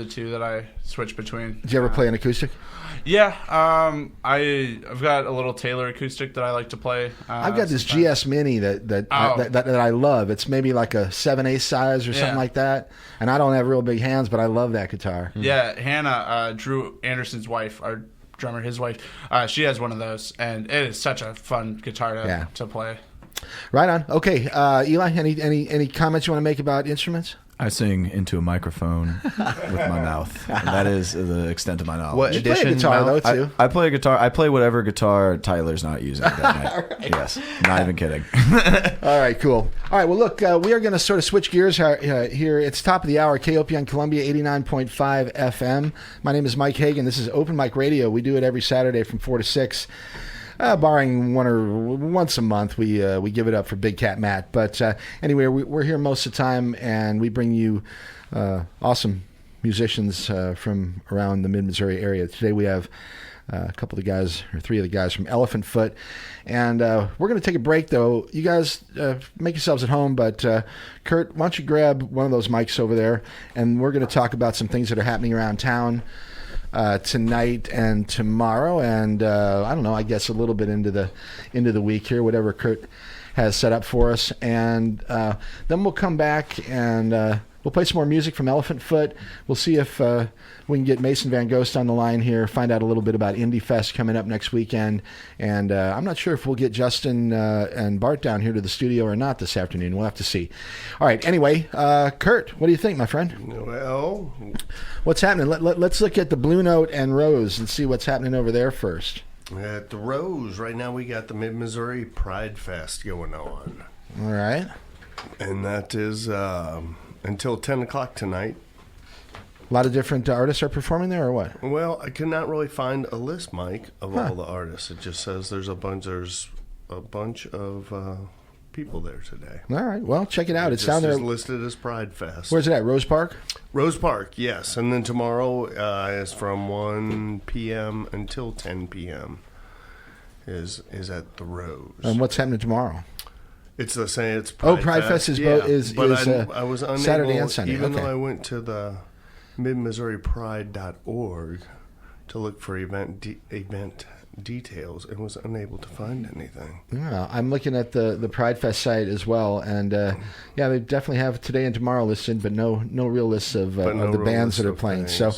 2 that I switch between. Did you ever play an acoustic? Yeah, I've got a little Taylor acoustic that I like to play. I've got this GS Mini that I love. It's maybe like a 7/8 size or something like that. And I don't have real big hands, but I love that guitar. Yeah, Hannah, Drew Anderson's wife, our drummer, his wife, she has one of those, and it is such a fun guitar to play. Right on. Okay, Eli, any comments you want to make about instruments? I sing into a microphone with my mouth. And that is the extent of my knowledge. What You play a guitar, though, too. I play a guitar. I play whatever guitar Tyler's not using that night. Right. Yes, not even kidding. All right, cool. All right, well, look, we are going to sort of switch gears here. It's top of the hour, KOPN Columbia 89.5 FM. My name is Mike Hagan. This is Open Mic Radio. We do it every Saturday from 4 to 6. Barring once a month, we give it up for Big Cat Matt. But anyway, we're here most of the time, and we bring you awesome musicians from around the Mid-Missouri area. Today we have a couple of the guys, or 3 of the guys from Elephant Foot. And we're going to take a break, though. You guys make yourselves at home, but Kurt, why don't you grab one of those mics over there, and we're going to talk about some things that are happening around town tonight and tomorrow, and I don't know, I guess a little bit into the week here, whatever Kurt has set up for us, and then we'll come back and we'll play some more music from Elephant Foot. We'll see if we can get Mason Van Ghost on the line here, find out a little bit about IndieFest coming up next weekend, and I'm not sure if we'll get Justin and Bart down here to the studio or not this afternoon. We'll have to see. All right, anyway, Kurt, what do you think, my friend? Well, what's happening? Let's look at the Blue Note and Rose and see what's happening over there first. at the Rose, right now we got the Mid-Missouri Pride Fest going on. All right. And that is until 10 o'clock tonight. A lot of different artists are performing there, or what? Well, I could not really find a list, Mike, of all the artists. It just says there's a bunch of people there today. All right. Well, check it out. It's down there. It's listed as Pride Fest. Where's it at? Rose Park? Rose Park, yes. And then tomorrow is from 1 p.m. until 10 p.m. is at the Rose. And what's happening tomorrow? It's the same. It's Pride Pride Fest is I was unable, Saturday and Sunday. Even okay. though I went to the midmissouripride.org to look for event details and was unable to find anything. Yeah, I'm looking at the Pride Fest site as well, and yeah, they definitely have today and tomorrow listed, but no real lists of the bands that are playing. So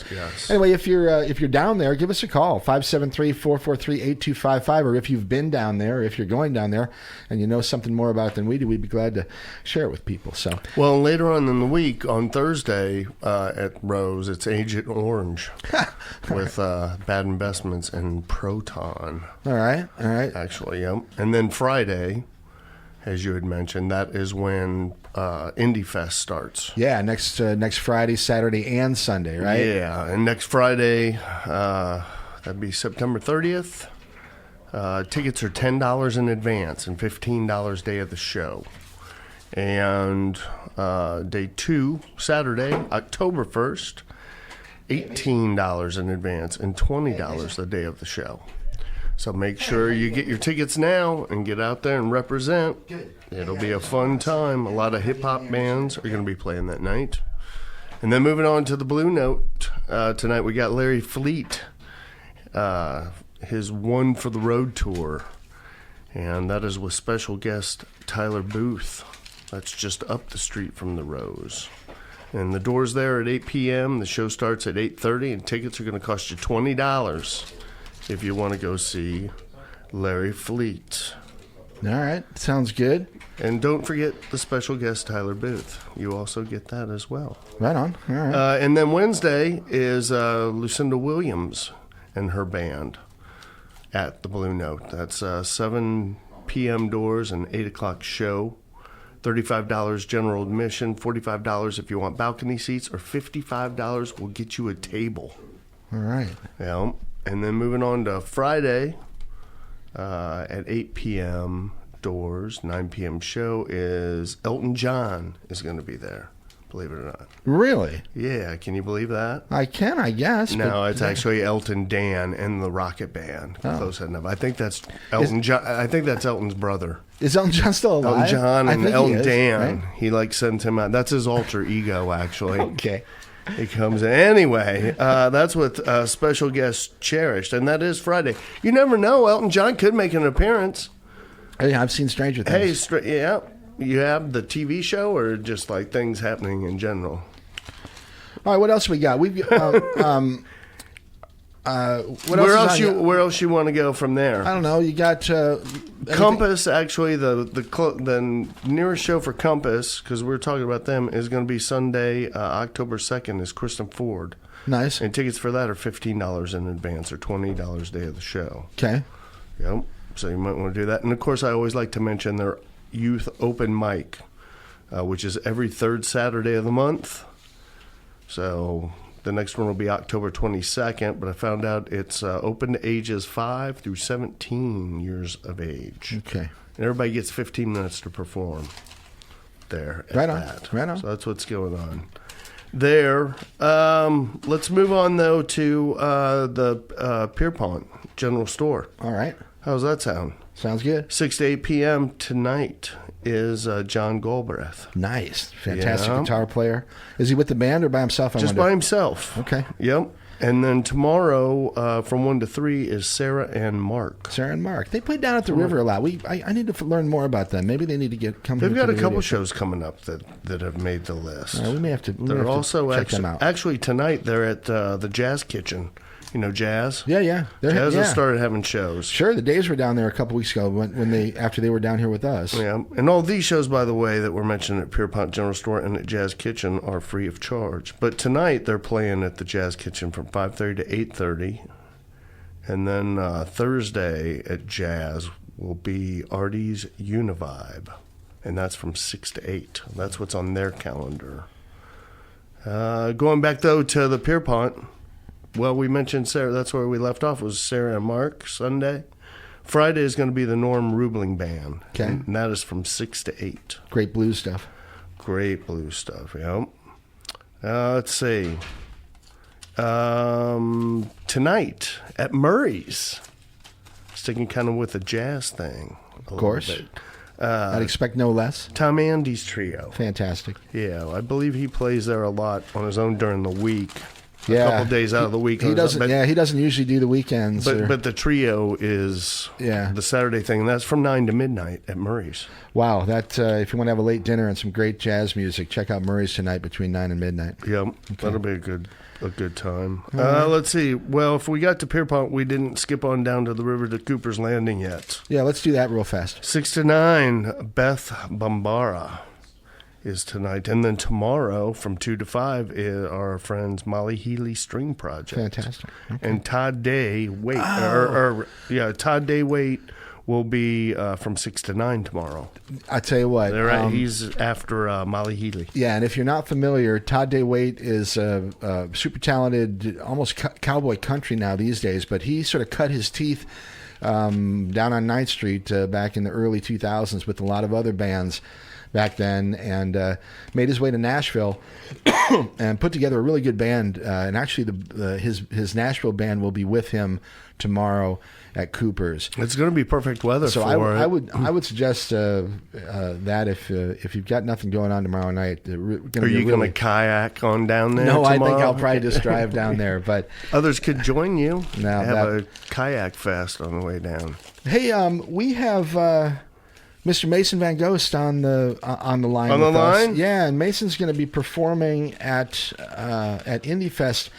anyway, if you're down there, give us a call, 573-443-8255, or if you've been down there, or if you're going down there and you know something more about it than we do, we'd be glad to share it with people. So well, later on in the week, on Thursday at Rose, it's Agent Orange with Bad Investments and Proton. All right. Actually, yeah. And then Friday as you had mentioned, that is when IndieFest starts. Yeah, next Friday, Saturday, and Sunday, right? Yeah, and next Friday, that'd be September 30th. Tickets are $10 in advance and $15 day of the show. And day 2, Saturday, October 1st, $18 in advance and $20 the day of the show. So make sure you get your tickets now and get out there and represent. It'll be a fun time. A lot of hip-hop bands are going to be playing that night. And then moving on to the Blue Note, tonight we got Larry Fleet, his One for the Road tour. And that is with special guest Tyler Booth. That's just up the street from the Rose. And the doors there at 8 p.m. The show starts at 8:30, and tickets are going to cost you $20 if you want to go see Larry Fleet. All right, sounds good. And don't forget the special guest Tyler Booth. You also get that as well. Right on. All right. And then Wednesday is Lucinda Williams and her band at the Blue Note. That's 7 p.m. doors and 8 o'clock show. $35 general admission, $45 if you want balcony seats, or $55 will get you a table. All right. Yeah. And then moving on to Friday at 8 p.m. doors, 9 p.m. show is Elton John is going to be there, believe it or not. Really? Yeah, can you believe that? I can, I guess. No, it's actually Elton Dan and the Rocket Band. Oh. Close enough. I think that's Elton John. I think that's Elton's brother. Is Elton John still alive? Elton John I and think Elton he is, Dan. right? He like sends him out. That's his alter ego, actually. Okay. He comes in. Anyway, that's with special guest Cherished, and that is Friday. You never know. Elton John could make an appearance. Hey, I've seen Stranger Things. Hey, yeah. You have the TV show or just like things happening in general? All right, what else we got? We've what Where else is on where else you want to go from there? I don't know. You got Compass, actually, the nearest show for Compass, because we're talking about them, is going to be Sunday, October 2nd, is Kristen Ford. Nice. And tickets for that are $15 in advance or $20 day of the show. Okay. Yep. So you might want to do that. And, of course, I always like to mention their youth open mic, which is every third Saturday of the month. So the next one will be October 22nd, but I found out it's open to ages 5 through 17 years of age. Okay. And everybody gets 15 minutes to perform there. Right on. That. Right on. So that's what's going on there. Let's move on, though, to the Pierpont General Store. All right. How's that sound? Sounds good. 6 to 8 p.m. tonight is John Galbraith. Nice. Fantastic Yeah. guitar player. Is he with the band or by himself? Just by himself. Okay. Yep. And then tomorrow, from 1 to 3, is Sarah and Mark. Sarah and Mark. They played down at the river a lot. I need to learn more about them. Maybe they need to come. They've here got to a the couple radio shows coming up that have made the list. we may have to. They're also check them out. actually tonight. They're at the Jazz Kitchen. You know Jazz? Yeah. Jazz has started having shows. Sure, the Days were down there a couple weeks ago after they were down here with us. Yeah, and all these shows, by the way, that were mentioned at Pierpont General Store and at Jazz Kitchen are free of charge. But tonight they're playing at the Jazz Kitchen from 5:30 to 8:30, and then Thursday at Jazz will be Artie's Univibe, and that's from 6 to 8. That's what's on their calendar. Going back though to the Pierpont. Well, we mentioned Sarah. That's where we left off, was Sarah and Mark, Sunday. Friday is going to be the Norm Rubling Band. Okay. And that is from 6 to 8. Great blues stuff. Great blues stuff, yeah. Let's see. Tonight at Murray's, sticking kind of with the jazz thing. Of course. I'd expect no less. Tom Andy's Trio. Fantastic. Yeah, I believe he plays there a lot on his own during the week. Yeah, a couple days out of the week. He doesn't. He doesn't usually do the weekends. But the trio is the Saturday thing, and that's from 9 to midnight at Murray's. Wow, that if you want to have a late dinner and some great jazz music, check out Murray's tonight between 9 and midnight. Yep, that'll be a good time. Let's see. Well, if we got to Pierpont, we didn't skip on down to the river to Cooper's Landing yet. Yeah, let's do that real fast. 6 to 9, Beth Bombara is tonight. And then tomorrow from 2 to 5 is our friends Molly Healy String Project. Fantastic. Okay. And Todd Day Waite. Todd Day Waite will be from 6 to 9 tomorrow. I tell you what, He's after Molly Healy. Yeah, and if you're not familiar, Todd DeWaite is super talented, almost cowboy country now these days, but he sort of cut his teeth down on 9th Street back in the early 2000s with a lot of other bands back then, and made his way to Nashville and put together a really good band. And actually, his Nashville band will be with him tomorrow at Cooper's. It's going to be perfect weather so for it. I would suggest that if you've got nothing going on tomorrow night, are you going to kayak on down there? No, tomorrow? I think I'll probably just drive down there. But others could join you. Now have a kayak fest on the way down. Hey, we have Mr. Mason Van Ghost on the line. On the line? Us. Yeah, and Mason's going to be performing at IndieFest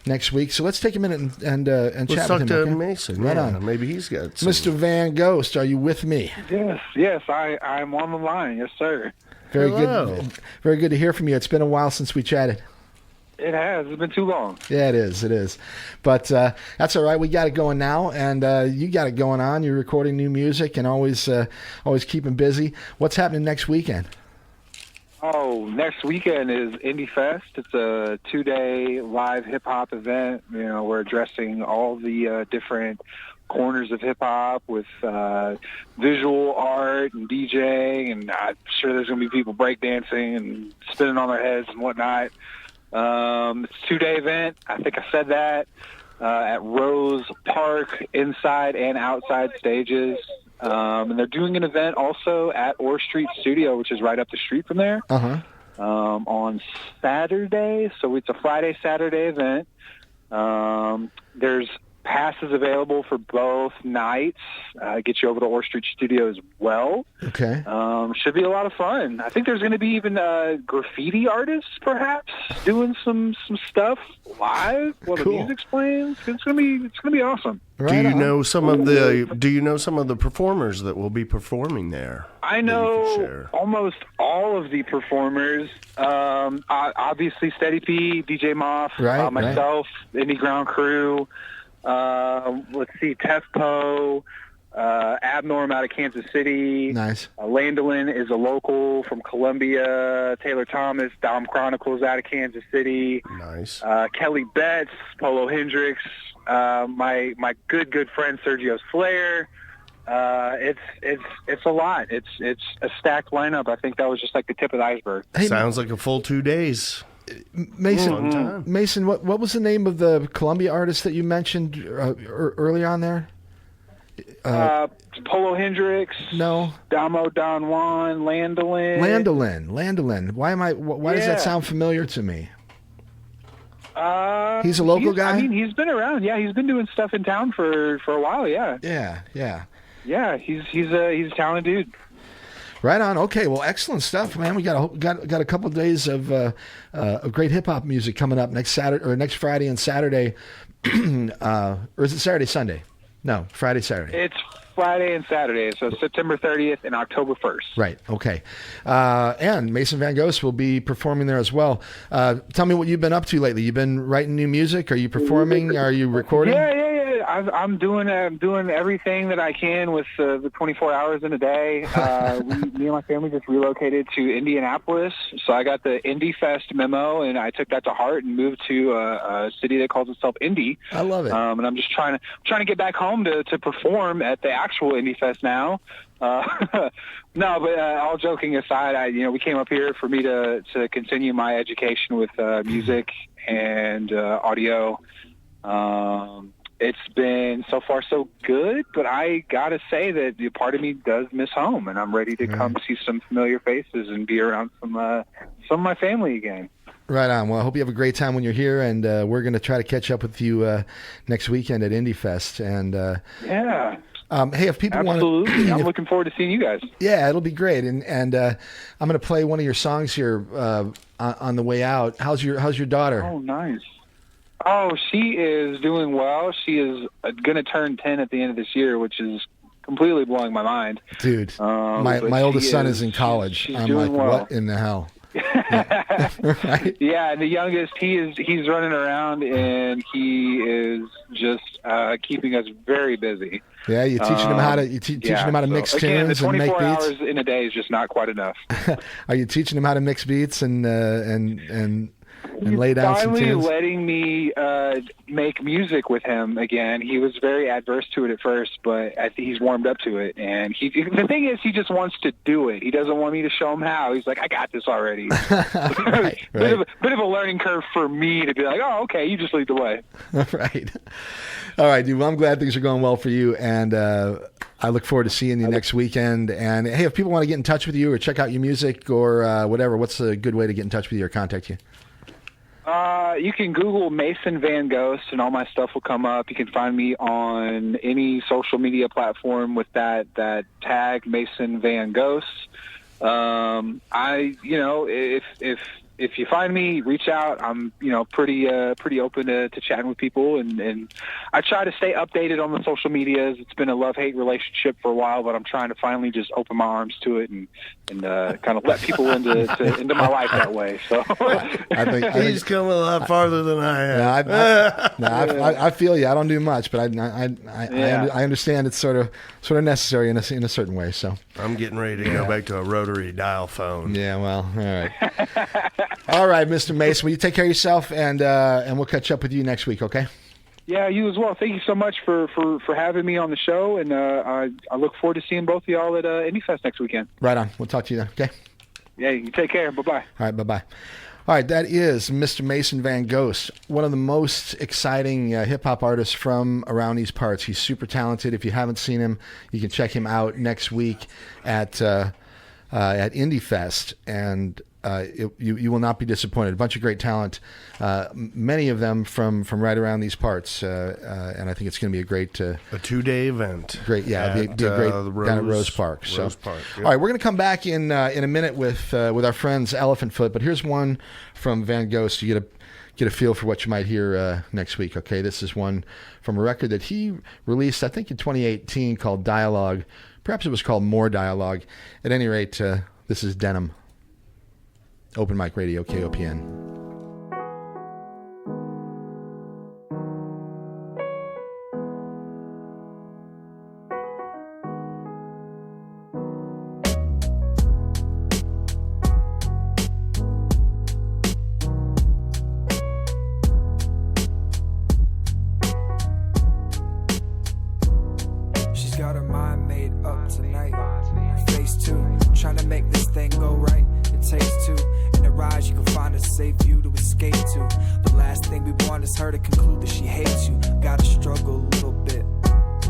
next week. So let's take a minute and chat with him. Let's talk to okay? Mason. Right yeah, on. Maybe he's got some. Mr. Van Ghost, are you with me? Yes, I'm on the line. Yes, sir. Very Hello. good. Very good to hear from you. It's been a while since we chatted. It has. It's been too long. Yeah, it is. But that's all right. We got it going now, and you got it going on. You're recording new music and always keeping busy. What's happening next weekend? Oh, next weekend is IndieFest. It's a 2-day live hip-hop event. You know, we're addressing all the different corners of hip-hop with visual art and DJing, and I'm sure there's going to be people breakdancing and spinning on their heads and whatnot. It's a 2-day event. I think I said that at Rose Park, inside and outside stages. And they're doing an event also at Orr Street Studio, which is right up the street from there, on Saturday. So it's a Friday, Saturday event. There's passes available for both nights. Get you over to Orr Street Studio as well. Okay. Should be a lot of fun. I think there's going to be even graffiti artists, perhaps, doing some stuff live while the music's playing. It's going to be awesome. Right do you on. know some of the performers that will be performing there? I know almost all of the performers. Obviously, Steady P, DJ Moff, myself, Indie Ground Crew. Let's see, Tefpo, Abnorm out of Kansas City. Nice. Landolin is a local from Columbia. Taylor Thomas, Dom Chronicles out of Kansas City. Nice. Kelly Betts, Polo Hendricks, my good friend Sergio Slayer. It's a lot. It's a stacked lineup. I think that was just like the tip of the iceberg. Hey, sounds like a full 2 days. Mason, what was the name of the Columbia artist that you mentioned early on there? Polo Hendricks. No. Damo Don Juan, Landolin. Landolin. Why does that sound familiar to me? He's a local guy? I mean, he's been around. Yeah, he's been doing stuff in town for a while, yeah. Yeah, he's a talented dude. Right on. Okay. Well, excellent stuff, man. We got a couple of days of great hip hop music coming up next Friday and Saturday, or is it Saturday, Sunday? No, Friday, Saturday. It's Friday and Saturday, so September 30th and October 1st. Right. Okay. And Mason Van Ghost will be performing there as well. Tell me what you've been up to lately. You've been writing new music. Are you performing? Are you recording? Yeah. I'm doing everything that I can with the 24 hours in a day. Me and my family just relocated to Indianapolis, so I got the IndieFest memo, and I took that to heart and moved to a city that calls itself Indy. I love it. And I'm just trying to get back home to perform at the actual IndieFest now. No, but all joking aside, we came up here for me to continue my education with music and audio. It's been so far so good, but I gotta say that part of me does miss home, and I'm ready to come see some familiar faces and be around some of my family again. Right on. Well, I hope you have a great time when you're here, and we're going to try to catch up with you next weekend at IndieFest. And yeah. Hey, if people want to, I'm looking forward to seeing you guys. Yeah, it'll be great. And I'm going to play one of your songs here on the way out. How's your daughter? Oh, nice. Oh, she is doing well. She is going to turn 10 at the end of this year, which is completely blowing my mind. Dude, my oldest son is in college. She's I'm doing like, well. What in the hell? Yeah. Right? Yeah, and the youngest, he's running around, and he is just keeping us very busy. Yeah, you're teaching them how to teaching them how to mix tunes and make beats. 24 hours in a day is just not quite enough. Are you teaching them how to mix beats and lay down some tunes? Finally letting me make music with him again. He was very adverse to it at first, but I think he's warmed up to it. And the thing is, he just wants to do it. He doesn't want me to show him how. He's like, I got this already. Right. Bit of a learning curve for me to be like, oh, okay, you just lead the way. Right. All right, dude. Well, I'm glad things are going well for you, and I look forward to seeing you next weekend. And hey, if people want to get in touch with you or check out your music or whatever, what's a good way to get in touch with you or contact you? You can Google Mason Van Ghost, and all my stuff will come up. You can find me on any social media platform with that tag, Mason Van Ghost. If you find me, reach out. I'm, pretty open to chatting with people, and I try to stay updated on the social medias. It's been a love-hate relationship for a while, but I'm trying to finally just open my arms to it and kind of let people into my life that way. So I think he's come a lot farther than I have. I feel you. I don't do much, but I understand it's sort of necessary in a certain way. So I'm getting ready to go back to a rotary dial phone. Yeah, well, all right. All right, Mr. Mason, will you take care of yourself, and we'll catch up with you next week, okay? Yeah, you as well. Thank you so much for having me on the show, and I look forward to seeing both of y'all at IndieFest next weekend. Right on. We'll talk to you then, okay? Yeah, you take care. Bye-bye. All right, bye-bye. All right, that is Mr. Mason Van Ghost, one of the most exciting hip-hop artists from around these parts. He's super talented. If you haven't seen him, you can check him out next week at IndieFest, and you will not be disappointed. A bunch of great talent, many of them from right around these parts, and I think it's going to be a great a 2-day event. Great, yeah, it'll be a great down at Rose Park. Rose Park. Yep. All right, we're going to come back in a minute with our friends Elephant Foot, but here's one from Van Ghost. You get a feel for what you might hear next week. Okay, this is one from a record that he released, I think, in 2018 called Dialogue. Perhaps it was called More Dialogue. At any rate, this is Denim. Open Mic Radio, KOPN. She's got her mind made up tonight. Her face too, trying to make this thing go right. It takes two. In a ride, you can find a safe view to escape to. The last thing we want is her to conclude that she hates you. Gotta struggle a little bit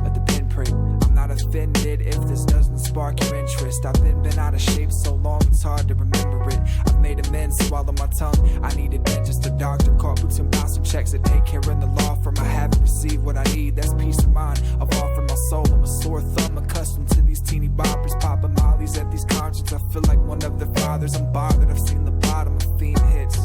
at the pinprick. I'm not offended if this doesn't spark your interest. I've been out of shape so long it's hard to remember it. I've made amends, swallow my tongue. I need a dentist, a doctor, caught boots and bouncing checks at daycare in the law firm. I haven't received what I need, that's peace of mind. I've offered my soul, I'm a sore thumb, accustomed to these teeny boppers, popping mollies at these concerts. I feel like one of their fathers. I'm bothered, I've seen the bottom of fiend hits.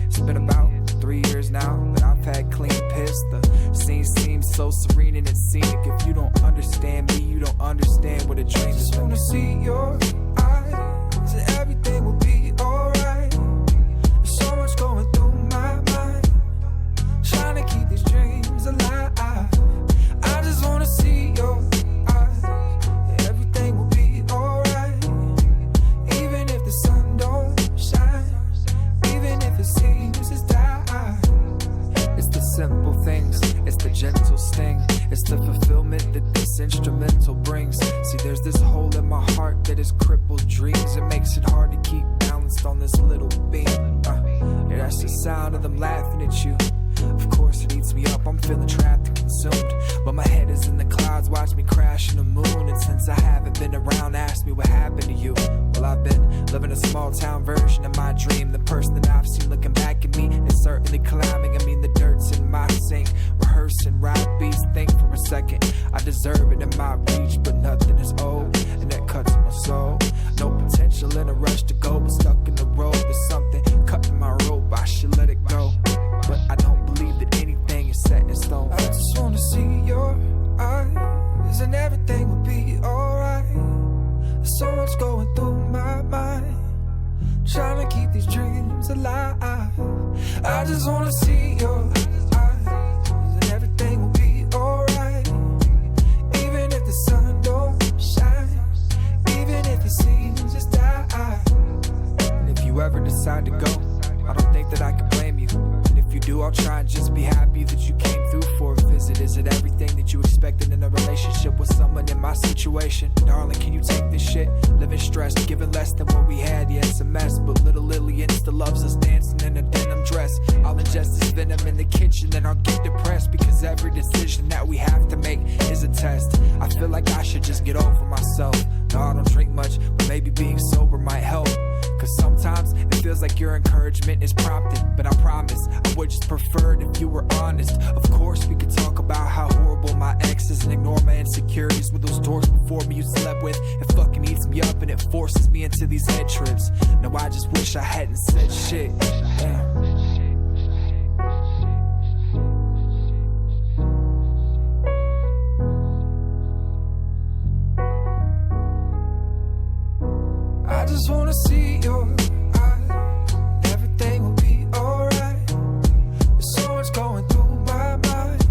It's been about 3 years now that I've had clean piss. The scene seems so serene and it's scenic. If you don't understand me, you don't understand what a dream is. Just wanna see your eyes and everything will be alright. There's so much going through my mind, trying to keep these dreams alive. I just wanna see your eyes, everything will be alright. Even if the sun don't shine, even if it seems it's died. It's the simple things, it's the gentle sting, it's the fulfillment that this instrumental brings. See, there's this hole in my heart that has crippled dreams. It makes it hard to keep balanced on this little beam. Yeah, that's the sound of them laughing at you. Of course it eats me up, I'm feeling trapped and consumed. But my head is in the clouds, watch me crash in the moon. And since I haven't been around, ask me what happened to you. Well, I've been living a small town version of my dream. The person that I've seen looking back at me is certainly climbing. I mean, the dirt's in my sink, rehearsing rap beats. Think for a second, I deserve it in my reach, but nothing is old, and that cuts my soul. No potential in a rush to go, but stuck in the road. There's something cutting my rope, I should let it go. But I don't believe that anything is set in stone. I just wanna see your eyes and everything will be alright. There's so much going through my mind, trying to keep these dreams alive. I just wanna see your eyes and everything will be alright. it everything that you expected in a relationship with someone in my situation? Darling, can you take this shit? Living stressed, giving less than what we had, yeah, it's a mess. But little Lillian still loves us dancing in a denim dress. I'll ingest this venom in the kitchen and I'll get depressed, because every decision that we have to make is a test. I feel like I should just get over myself. No, I don't drink much, but maybe being sober might help. Cause sometimes it feels like your encouragement is prompted, but I promise I would just prefer it if you were honest. Of course we could talk about how horrible my ex is and ignore my insecurities with those dorks before me you slept with. It fucking eats me up and it forces me into these head trips. No, I just wish I hadn't said shit. Damn. I just wanna see your eyes. Everything will be alright. There's so much going through my mind,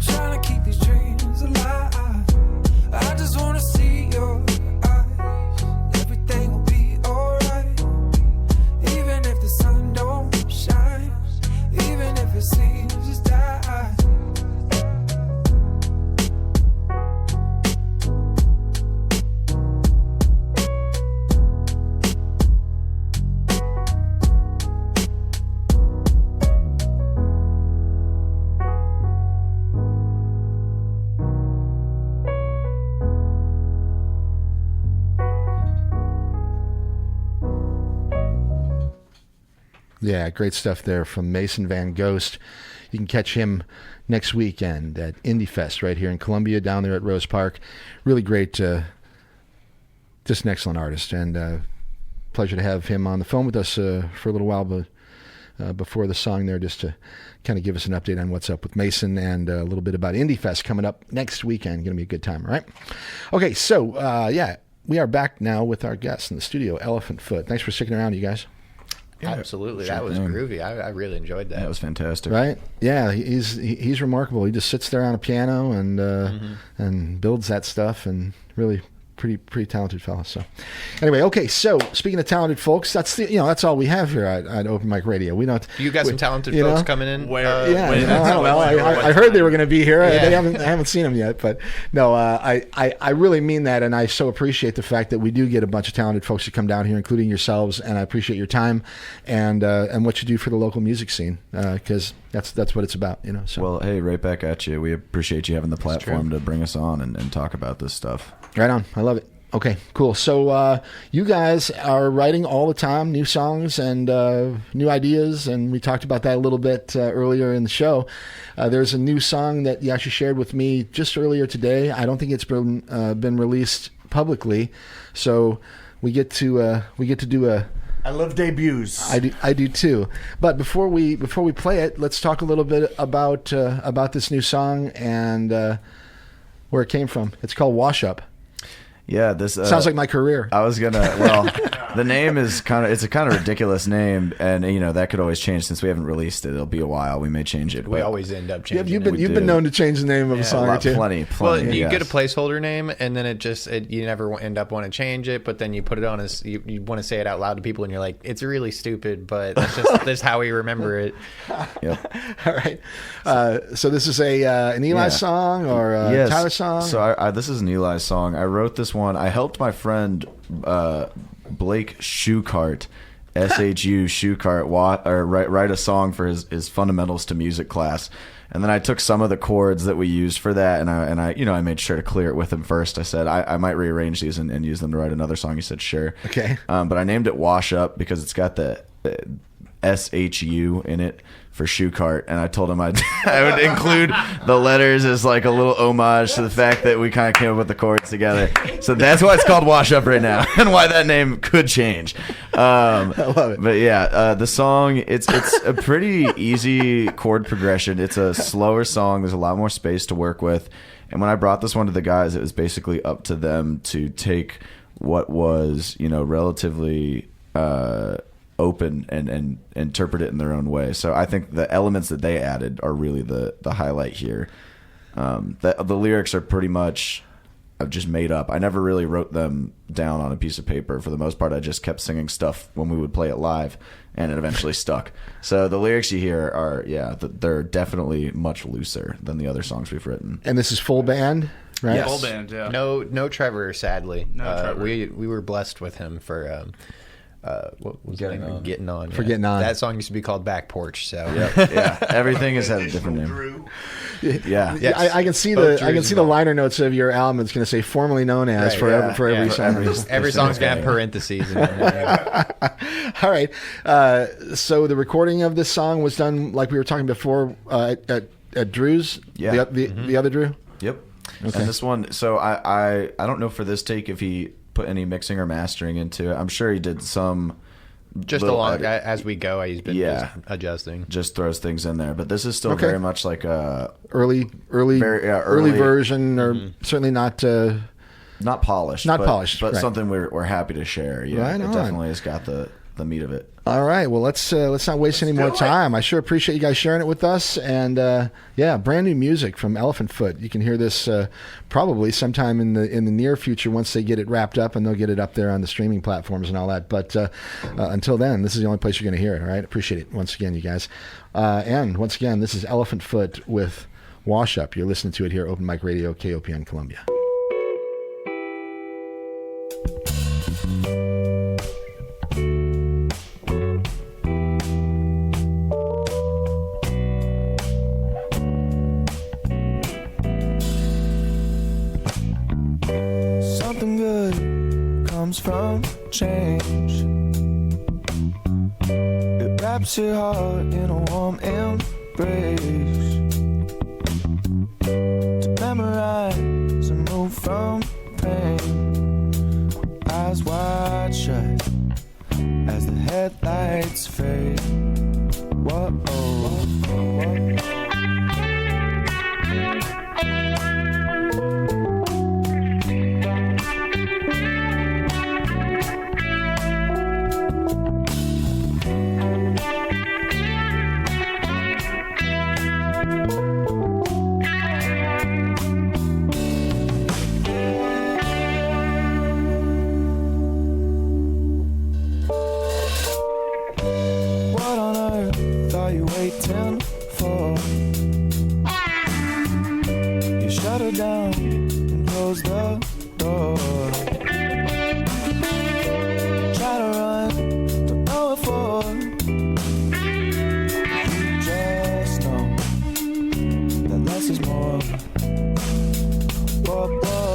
trying to keep these dreams alive. I just wanna see your eyes. Everything will be alright. Even if the sun don't shine, even if it seems it's died. Yeah, great stuff there from Mason Van Ghost. You can catch him next weekend at IndieFest right here in Columbia, down there at Rose Park. Really great, just an excellent artist, and pleasure to have him on the phone with us for a little while, but before the song there, just to kind of give us an update on what's up with Mason and a little bit about IndieFest coming up next weekend. Going to be a good time, all right? Okay, so, yeah, we are back now with our guest in the studio, Elephant Foot. Thanks for sticking around, you guys. Yeah, absolutely. That was groovy. I really enjoyed that. That was fantastic. Right? Yeah, he's remarkable. He just sits there on a piano and builds that stuff, and really pretty talented fellow. So anyway, okay, so speaking of talented folks, that's all we have here at Open Mic Radio. We don't. You got some talented folks coming in. I don't know. I heard they were going to be here. Yeah. I haven't seen them yet, but no, I really mean that, and I so appreciate the fact that we do get a bunch of talented folks to come down here, including yourselves, and I appreciate your time and what you do for the local music scene, because that's what it's about, So. Well, hey, right back at you. We appreciate you having the platform to bring us on and talk about this stuff. Right on. I love it. Okay, cool. So you guys are writing all the time, new songs and new ideas, and we talked about that a little bit earlier in the show. There's a new song that you actually shared with me just earlier today. I don't think it's been released publicly, so we get to do a. I love debuts. I do too. But before we play it, let's talk a little bit about this new song and where it came from. It's called Wash Up. Yeah, this sounds like my career. I was gonna. The name is it's a kind of ridiculous name, and that could always change since we haven't released it. It'll be a while. We may change it. We always end up changing. You've been known to change the name of a song or two. Plenty. Well, you get a placeholder name, and then you never end up wanting to change it. But then you put it on as you want to say it out loud to people, and you're like, it's really stupid, but that's how we remember it. Yep. All right. So this is an Eli song or a Tyler song? So this is an Eli song. I wrote this one. I helped my friend Blake Shoecart, SHU Shoecart, write a song for his fundamentals to music class, and then I took some of the chords that we used for that, and I made sure to clear it with him first. I said I might rearrange these and use them to write another song. He said sure. Okay. But I named it Wash Up because it's got the SHU in it for Shoecart, and I told him I would include the letters as like a little homage to the fact that we kind of came up with the chords together. So that's why it's called Wash Up right now, and why that name could change. I love it. But yeah, the song it's a pretty easy chord progression. It's a slower song. There's a lot more space to work with, and when I brought this one to the guys, it was basically up to them to take what was relatively open and interpret it in their own way. So I think the elements that they added are really the highlight here. The lyrics are pretty much I've just made up. I never really wrote them down on a piece of paper. For the most part, I just kept singing stuff when we would play it live, and it eventually stuck. So the lyrics you hear are, they're definitely much looser than the other songs we've written. And this is full band, right? Yes. Full band, yeah. No Trevor, sadly. No Trevor. We were blessed with him for what was Getting it? On. Getting On. For Getting On. That song used to be called Back Porch. So Yeah, everything has had a different name. Yeah, Yes. I can see Both the Drews the involved. liner notes of your album. It's going to say formerly known as Right, for every song. Every song's gonna have parentheses. All right. So the recording of this song was done, like we were talking before, at Drew's. Yeah. The other Drew. Yep. Okay. And this one, so I don't know for this take if he put any mixing or mastering into it. I'm sure he did some. Just little along edit. as we go, he's been just adjusting. Just throws things in there, but this is still Okay. very much like a Early early version, or certainly not. not polished, Not but, polished, but right. something we're happy to share. Yeah, Right it on. definitely has got the meat of it. All right. Well, let's not waste any more time. I sure appreciate you guys sharing it with us. And brand new music from Elephant Foot. You can hear this probably sometime in the near future once they get it wrapped up, and they'll get it up there on the streaming platforms and all that. But until then, this is the only place you're going to hear it. All right. Appreciate it once again, you guys. And once again, this is Elephant Foot with Wash Up. You're listening to it here, Open Mic Radio, KOPN Columbia. Something good comes from change. It wraps your heart in a warm embrace. To memorize and move from pain. Eyes wide shut as the headlights fade. Whoa. What on earth are you waiting for? You shut her down and close the door. Try to run, don't know what for. You just know that less is more. Whoa, whoa.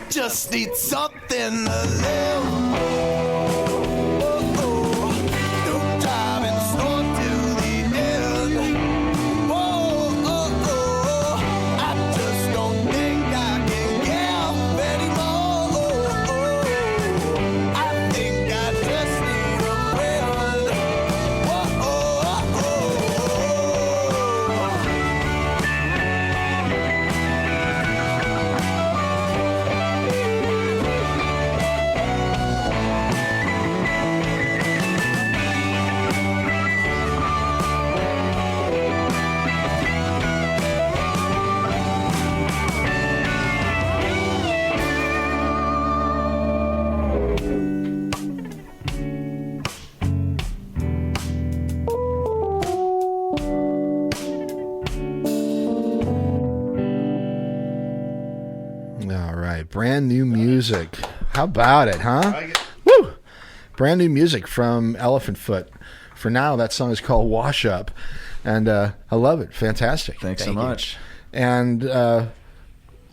Just need something to live. No time in store till the end. I just don't think I can give anymore. I think I just need a friend. right, brand new music. How about it, huh? Woo! Brand new music from Elephant Foot. For now, that song is called Wash Up, and I love it. Fantastic. Thanks so much. And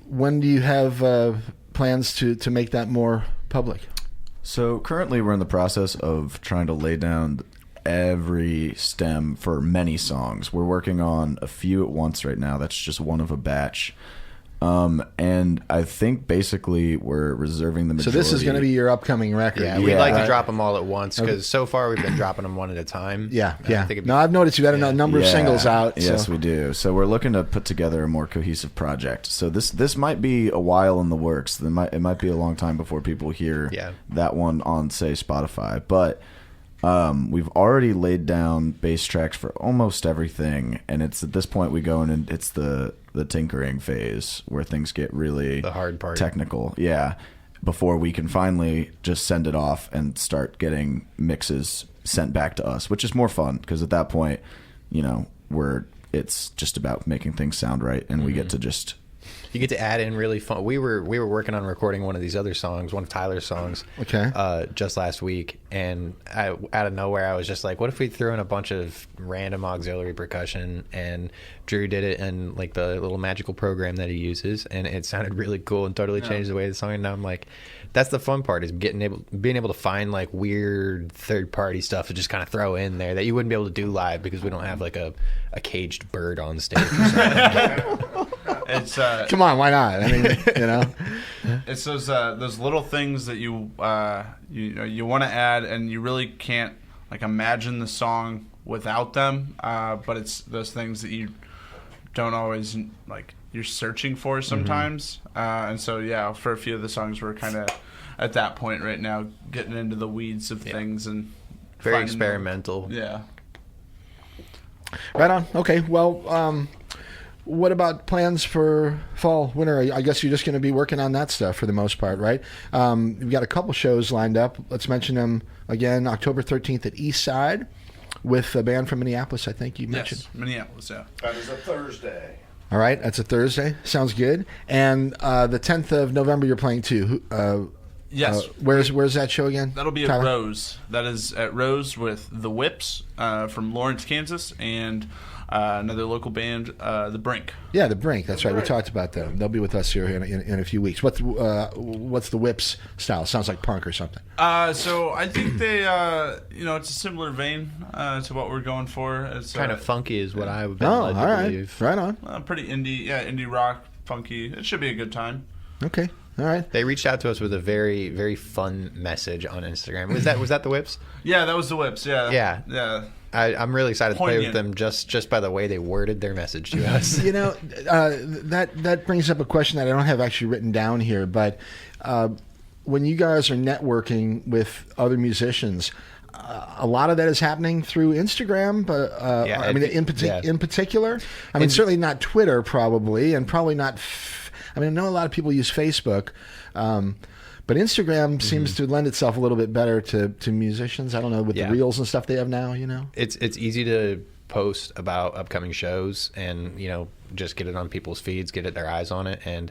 when do you have plans to make that more public? So currently we're in the process of trying to lay down every stem for many songs. We're working on a few at once right now. That's just one of a batch. And I think basically we're reserving the majority. So this is going to be your upcoming record. Yeah, we'd like to drop them all at once because so far we've been dropping them one at a time. Yeah. No, I've noticed you've had a number of singles out. Yes, so. we do. So we're looking to put together a more cohesive project. So this might be a while in the works. It might be a long time before people hear that one on, say, Spotify. But we've already laid down bass tracks for almost everything, and it's at this point we go in and it's the tinkering phase where things get really the hard part, technical. Yeah, before we can finally just send it off and start getting mixes sent back to us, which is more fun because at that point, it's just about making things sound right, and we get to just. You get to add in really fun. We were working on recording one of these other songs, one of Tyler's songs, just last week, and out of nowhere, I was just like, "What if we threw in a bunch of random auxiliary percussion?" And Drew did it in like the little magical program that he uses, and it sounded really cool and totally changed the way the song. And now I'm like, that's the fun part is being able to find like weird third party stuff to just kind of throw in there that you wouldn't be able to do live because we don't have like a caged bird on stage. It's come on, why not? I mean, it's those little things that you want to add, and you really can't like imagine the song without them. But it's those things that you don't always like. You're searching for sometimes, and so for a few of the songs we're kind of at that point right now, getting into the weeds of things and very experimental. Yeah. Right on. Okay. Well. What about plans for fall, winter? I guess you're just going to be working on that stuff for the most part, right? We've got a couple shows lined up. Let's mention them again. October 13th at East Side with a band from Minneapolis, I think you mentioned. Yes, Minneapolis, yeah. That is a Thursday. All right, that's a Thursday. Sounds good. And the 10th of November you're playing too. Yes. Where's that show again? That'll be Tyler? at Rose. That is at Rose with The Whips from Lawrence, Kansas, and another local band, The Brink. Yeah, The Brink. That's right. We talked about them. They'll be with us here in a few weeks. What's The Whips style? Sounds like punk or something. So I think they, it's a similar vein to what we're going for. It's kind of funky is what I would believe. All right. Right on. Pretty indie rock, funky. It should be a good time. Okay. All right. They reached out to us with a very, very fun message on Instagram. Was that The Whips? Yeah, that was The Whips. Yeah. Yeah. I'm really excited to play with them just by the way they worded their message to us. That brings up a question that I don't have actually written down here, but when you guys are networking with other musicians, a lot of that is happening through Instagram, but in particular, I mean, certainly not Twitter, probably, and probably not. I know a lot of people use Facebook. But Instagram seems to lend itself a little bit better to musicians. I don't know, with the reels and stuff they have now, It's easy to post about upcoming shows and, just get it on people's feeds, get their eyes on it. And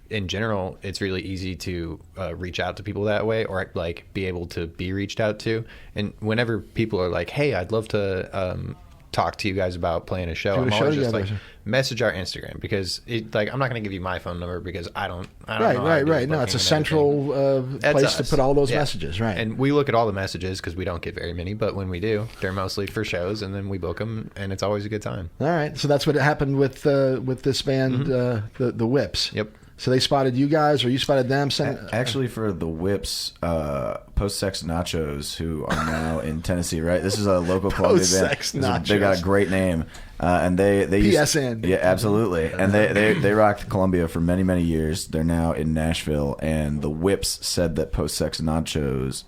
in general, it's really easy to reach out to people that way or like be able to be reached out to. And whenever people are like, hey, I'd love to talk to you guys about playing a show, I'm always just like, message our Instagram because I'm not going to give you my phone number because I don't know. Right. No, it's a central place to put all those messages, right? And we look at all the messages because we don't get very many, but when we do, they're mostly for shows, and then we book them, and it's always a good time. All right, so that's what happened with this band, the Whips. Yep. So they spotted you guys, or you spotted them? Actually, for the Whips, Post-Sex Nachos, who are now in Tennessee, right? This is a local Columbia band. Post-Sex Nachos. They got a great name. And they PSN. Yeah, absolutely. And they rocked Columbia for many, many years. They're now in Nashville, and the Whips said that Post-Sex Nachos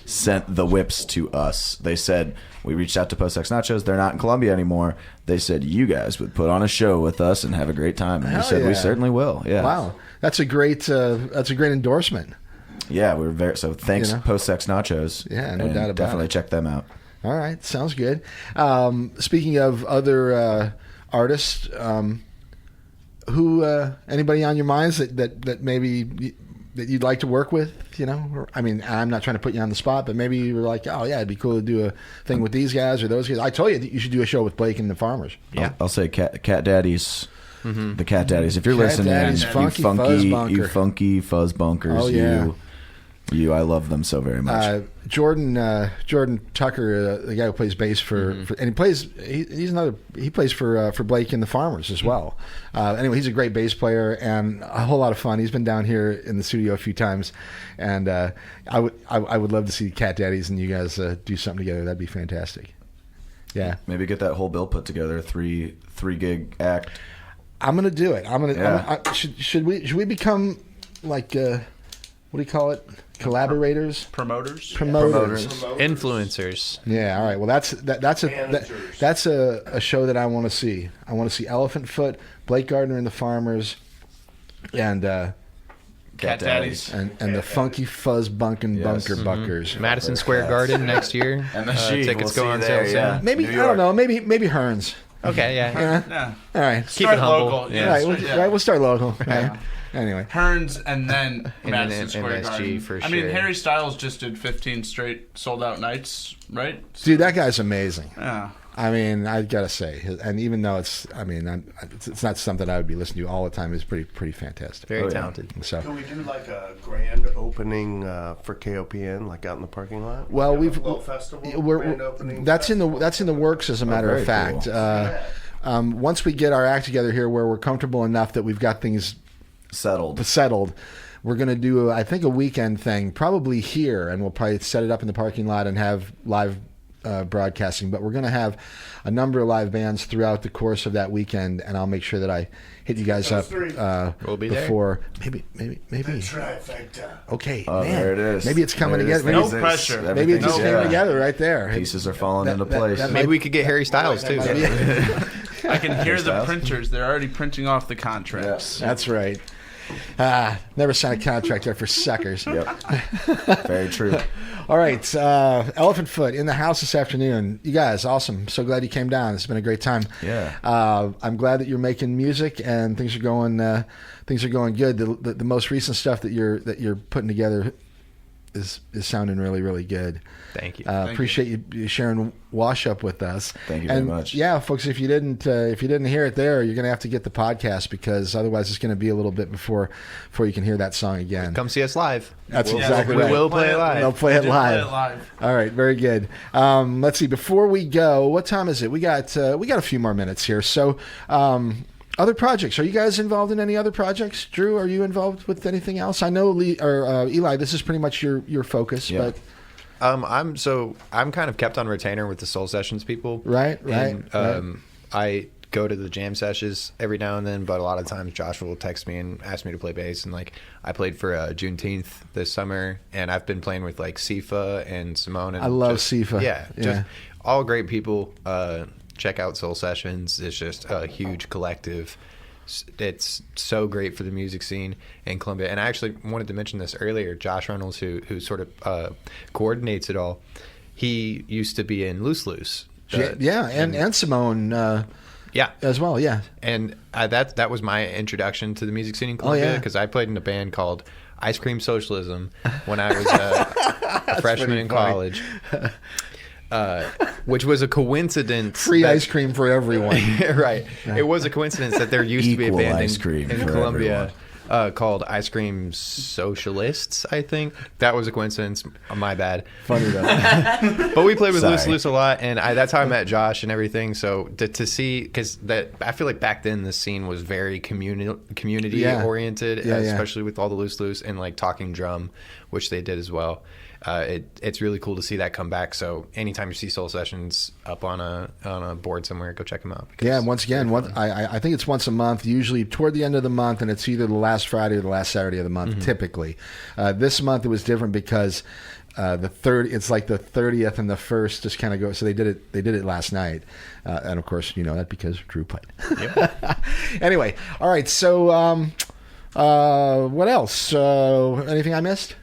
sent the Whips to us. They said, we reached out to Post-Sex Nachos. They're not in Columbia anymore. They said, you guys would put on a show with us and have a great time. And we said, we certainly will. Yeah. Wow. That's a great endorsement. Yeah, we were thanks, Post-Sex Nachos. Yeah, no doubt about it. Definitely check them out. All right, sounds good. Speaking of other artists, who anybody on your minds that maybe that you'd like to work with? You know, or, I mean, I'm not trying to put you on the spot, but maybe you were like, oh yeah, it'd be cool to do a thing with these guys or those guys. I told you that you should do a show with Blake and the Farmers. Yeah, I'll say Cat Daddies. The Cat Daddies. If you're Cat listening, Daddies, you funky fuzz bunkers. Oh, yeah. I love them so very much. Jordan Tucker, the guy who plays bass for and he plays for Blake and the Farmers as well. Anyway, he's a great bass player and a whole lot of fun. He's been down here in the studio a few times, and I would love to see Cat Daddies and you guys do something together. That'd be fantastic. Yeah, maybe get that whole bill put together, three gig act. I'm gonna do it. Should we become like what do you call it? Collaborators, promoters, influencers. Yeah, all right. Well, that's a show that I want to see. I want to see Elephant Foot, Blake Gardner and the Farmers, and Cat Daddies, and the Funky Fuzz Bunkin' Bunker Buckers. Madison Square Garden next year. And the tickets go on sale soon. Maybe I don't know. Maybe Hearns. Okay, yeah. All right. Keep it humble. Local. Yeah. Right. We'll start local. Right. Anyway, Hearns and then Madison then Square MSG Garden. for I mean, sure. Harry Styles just did 15 straight sold out nights, right? dude, that guy's amazing. Yeah. I mean, I gotta say, and even though it's not something I would be listening to all the time, it's pretty fantastic. Very talented. So, Can we do like a grand opening for KOPN, like out in the parking lot? well, Have we've a little festival, we're grand opening that's in festival? the works, as a matter of very fact. cool. Once we get our act together here, where we're comfortable enough that we've got things settled, we're going to do, I think, a weekend thing, probably here, and we'll probably set it up in the parking lot and have live broadcasting. But we're going to have a number of live bands throughout the course of that weekend, and I'll make sure that I hit you guys up We'll be before. Maybe. Trifecta. Okay, Oh, man. there it is. Maybe it's coming There it is. together. No pressure. Maybe it just came together right there. Pieces are falling into place. Maybe we could get Harry Styles too. I can hear the Styles? printers. They're already printing off the contracts. That's right. Never sign a contract there for suckers. Yep. Very true. All right, Elephant Foot in the house this afternoon. You guys, awesome. So glad you came down. It's been a great time. Yeah. I'm glad that you're making music and things are going good. The most recent stuff that you're putting together is sounding really, really good. Thank you. Appreciate you sharing Wash Up with us. Thank you very much. Yeah, folks, if you didn't hear it there, you're going to have to get the podcast, because otherwise it's going to be a little bit before you can hear that song again. Come see us live. That's exactly we right. will play it live. They'll play it live. Play it live. All right, very good. Let's see. Before we go, what time is it? We got a few more minutes here. So, other projects. Are you guys involved in any other projects? Drew, are you involved with anything else? I know Eli. This is pretty much your focus, Yeah. but. I'm kind of kept on retainer with the Soul Sessions people. Right. I go to the jam sessions every now and then, but a lot of times Joshua will text me and ask me to play bass. And like I played for Juneteenth this summer, and I've been playing with like Sifa and Simone. And I love Sifa. Yeah, just all great people. Check out Soul Sessions. It's just a huge collective. It's so great for the music scene in Columbia. And I actually wanted to mention this earlier. Josh Reynolds, who sort of coordinates it all, he used to be in Loose Loose. And Simone as well, yeah. And that was my introduction to the music scene in Columbia, because I played in a band called Ice Cream Socialism when I was a freshman in college. Which was a coincidence. Free ice cream for everyone. Right. It was a coincidence that there used to be a band ice cream in for Columbia called Ice Cream Socialists, I think. That was a coincidence. My bad. Funny though. But we played with Sorry. Loose Loose a lot, and that's how I met Josh and everything. So to see, because I feel like back then the scene was very community oriented, especially with all the Loose Loose and like Talking Drum, which they did as well. It's really cool to see that come back. So anytime you see Soul Sessions up on a board somewhere, go check them out. Yeah, and once again, I think it's once a month, usually toward the end of the month, and it's either the last Friday or the last Saturday of the month, typically. This month it was different because it's like the 30th and the 1st just kind of go. So they did it last night, and of course you know that because Drew played. Yep. Anyway, all right. So what else? Anything I missed?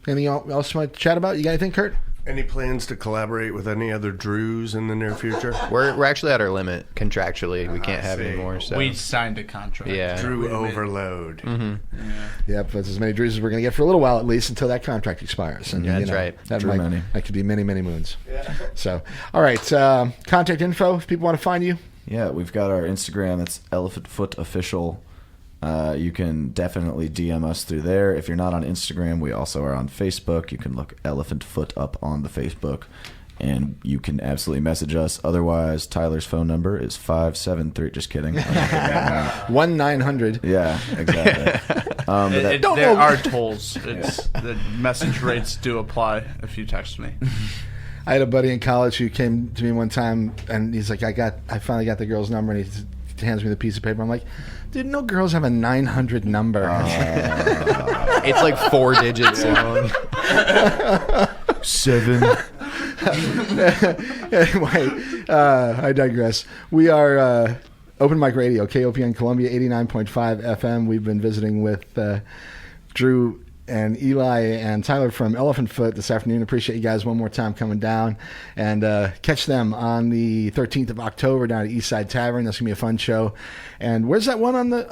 Anything else you want to chat about? You got anything, Kurt? Any plans to collaborate with any other Drews in the near future? We're actually at our limit contractually. We can't have any more. So We signed a contract. Yeah. Drew overload. Yep, that's as many Drews as we're going to get for a little while at least until that contract expires. And, Yeah, that's right. That could be many, many moons. Yeah. So, all right, contact info if people want to find you. Yeah, we've got our Instagram. It's Elephant Foot Official. You can definitely DM us through there. If you're not on Instagram, we also are on Facebook. You can look Elephant Foot up on the Facebook, and you can absolutely message us. Otherwise, Tyler's phone number is 573. Just kidding. 1-900. Yeah, exactly. There are tolls. The message rates do apply if you text me. I had a buddy in college who came to me one time, and he's like, I finally got the girl's number, and he hands me the piece of paper. I'm like, dude, no girls have a 900 number. it's like 4 digits long. 7. Anyway, I digress. We are Open Mic Radio, KOPN Columbia, 89.5 FM. We've been visiting with Drew and Eli and Tyler from Elephant Foot this afternoon. Appreciate you guys one more time coming down, and catch them on the 13th of October down at Eastside Tavern. That's gonna be a fun show. And where's that one on the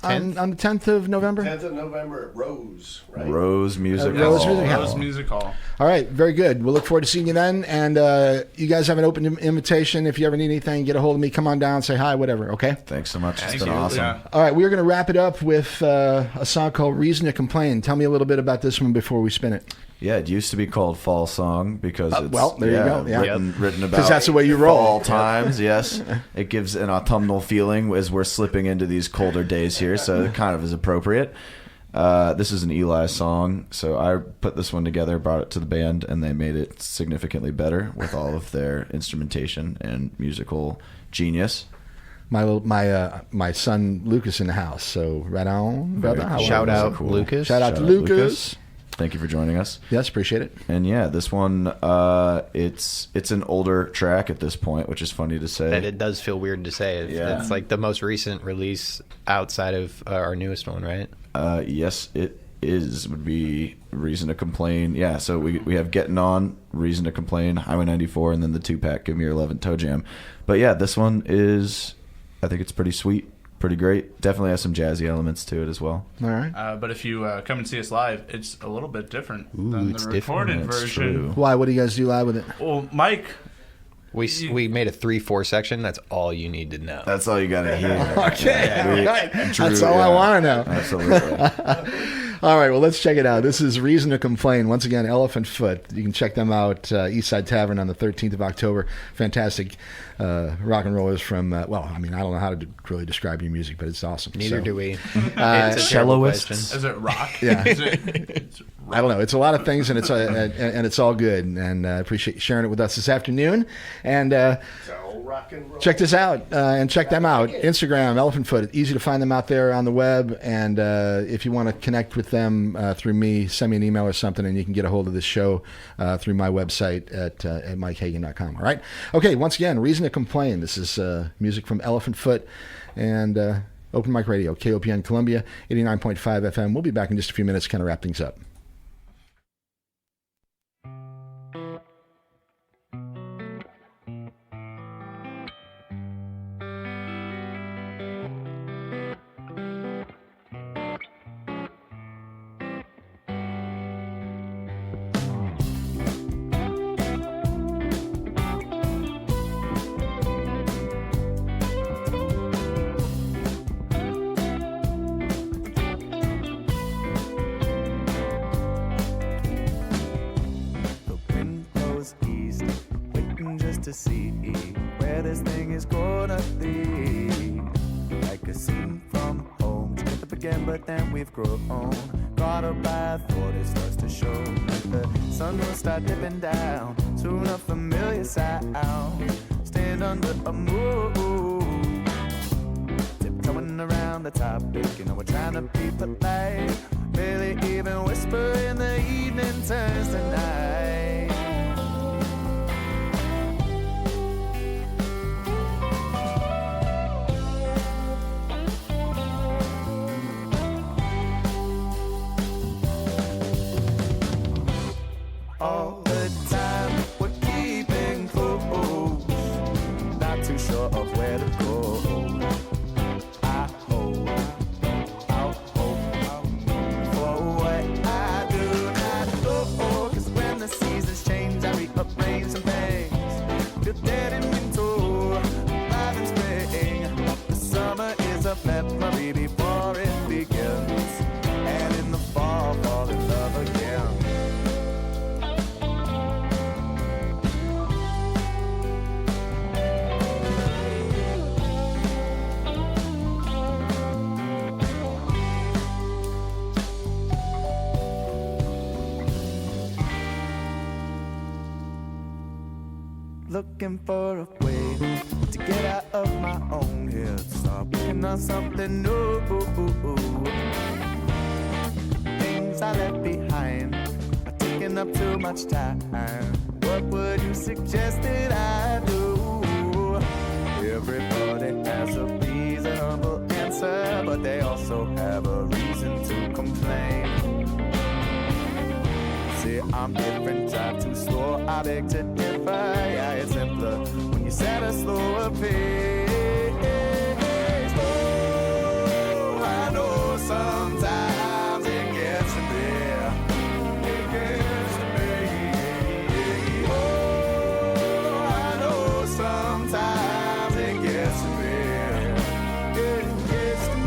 10th of November? 10th of November at Rose, right? Rose Music Rose Hall. Music Hall. Rose Music Hall. All right, very good. We'll look forward to seeing you then. And you guys have an open invitation. If you ever need anything, get a hold of me. Come on down, say hi, whatever, okay? Thanks so much. It's Thank been you. awesome. Yeah. All right, we're going to wrap it up with a song called Reason to Complain. Tell me a little bit about this one before we spin it. Yeah, it used to be called Fall Song because it's well, there you go. Yeah. written about 'Cause that's the way you roll. fall times. Yes, it gives an autumnal feeling as we're slipping into these colder days here, so it kind of is appropriate. This is an Eli song, so I put this one together, brought it to the band, and they made it significantly better with all of their instrumentation and musical genius. My son Lucas in the house, so right on, brother. Very How cool. Shout out Cool. Lucas. Shout out to Lucas. Thank you for joining us. Yes, appreciate it. And yeah, this one, it's an older track at this point, which is funny to say. And it does feel weird to say. It's like the most recent release outside of our newest one, right? Yes, it is. Would be Reason to Complain. Yeah, so we have Getting On, Reason to Complain, Highway 94, and then the 2-pack, Give Me Your Love and Toe Jam. But yeah, this one is, I think it's pretty sweet, pretty great. Definitely has some jazzy elements to it as well. All right. But if you come and see us live, it's a little bit different than it's the different. recorded That's version. true. Why? What do you guys do live with it? Well, Mike, We made a 3/4 section. That's all you need to know. That's all you got to hear. Okay, We- all right. Drew, That's all I yeah, want to know. Absolutely. All right, well, let's check it out. This is Reason to Complain. Once again, Elephant Foot. You can check them out, Eastside Tavern on the 13th of October. Fantastic rock and rollers from, well, I mean, I don't know how to really describe your music, but it's awesome. Neither So, do we. It's a terrible celloists. question. is it rock? Yeah. Is it's I don't know. It's a lot of things, and it's all good. And I appreciate you sharing it with us this afternoon. And So rock and roll. check this out and check them out. Instagram, Elephant Foot. It's easy to find them out there on the web. And if you want to connect with them through me, send me an email or something, and you can get a hold of this show through my website at MikeHagan.com. All right? Okay, once again, Reason to Complain. This is music from Elephant Foot and Open Mic Radio, KOPN Columbia, 89.5 FM. We'll be back in just a few minutes to kind of wrap things up. The wind blows east, waiting just to see where this thing is gonna lead. Like a scene from home, together up again, but then we've grown. Caught up by a thought, it starts to show. Like the sun will start dipping down, soon a familiar sound. Stand under a moon, tiptoeing around the topic. You know we're trying to be polite, barely even whisper in the evening turns to night. All the looking for a way to get out of my own head. Start working on something new. Things I left behind are taking up too much time. What would you suggest that I do? Everybody has a reasonable answer, but they also have a reason to complain. See, I'm different, I'm too slow, I beg to differ. Yeah, it's simpler when you set a slower pace. Oh, I know sometimes it gets to be. It gets to be. Oh, I know sometimes it gets to be. It gets to me.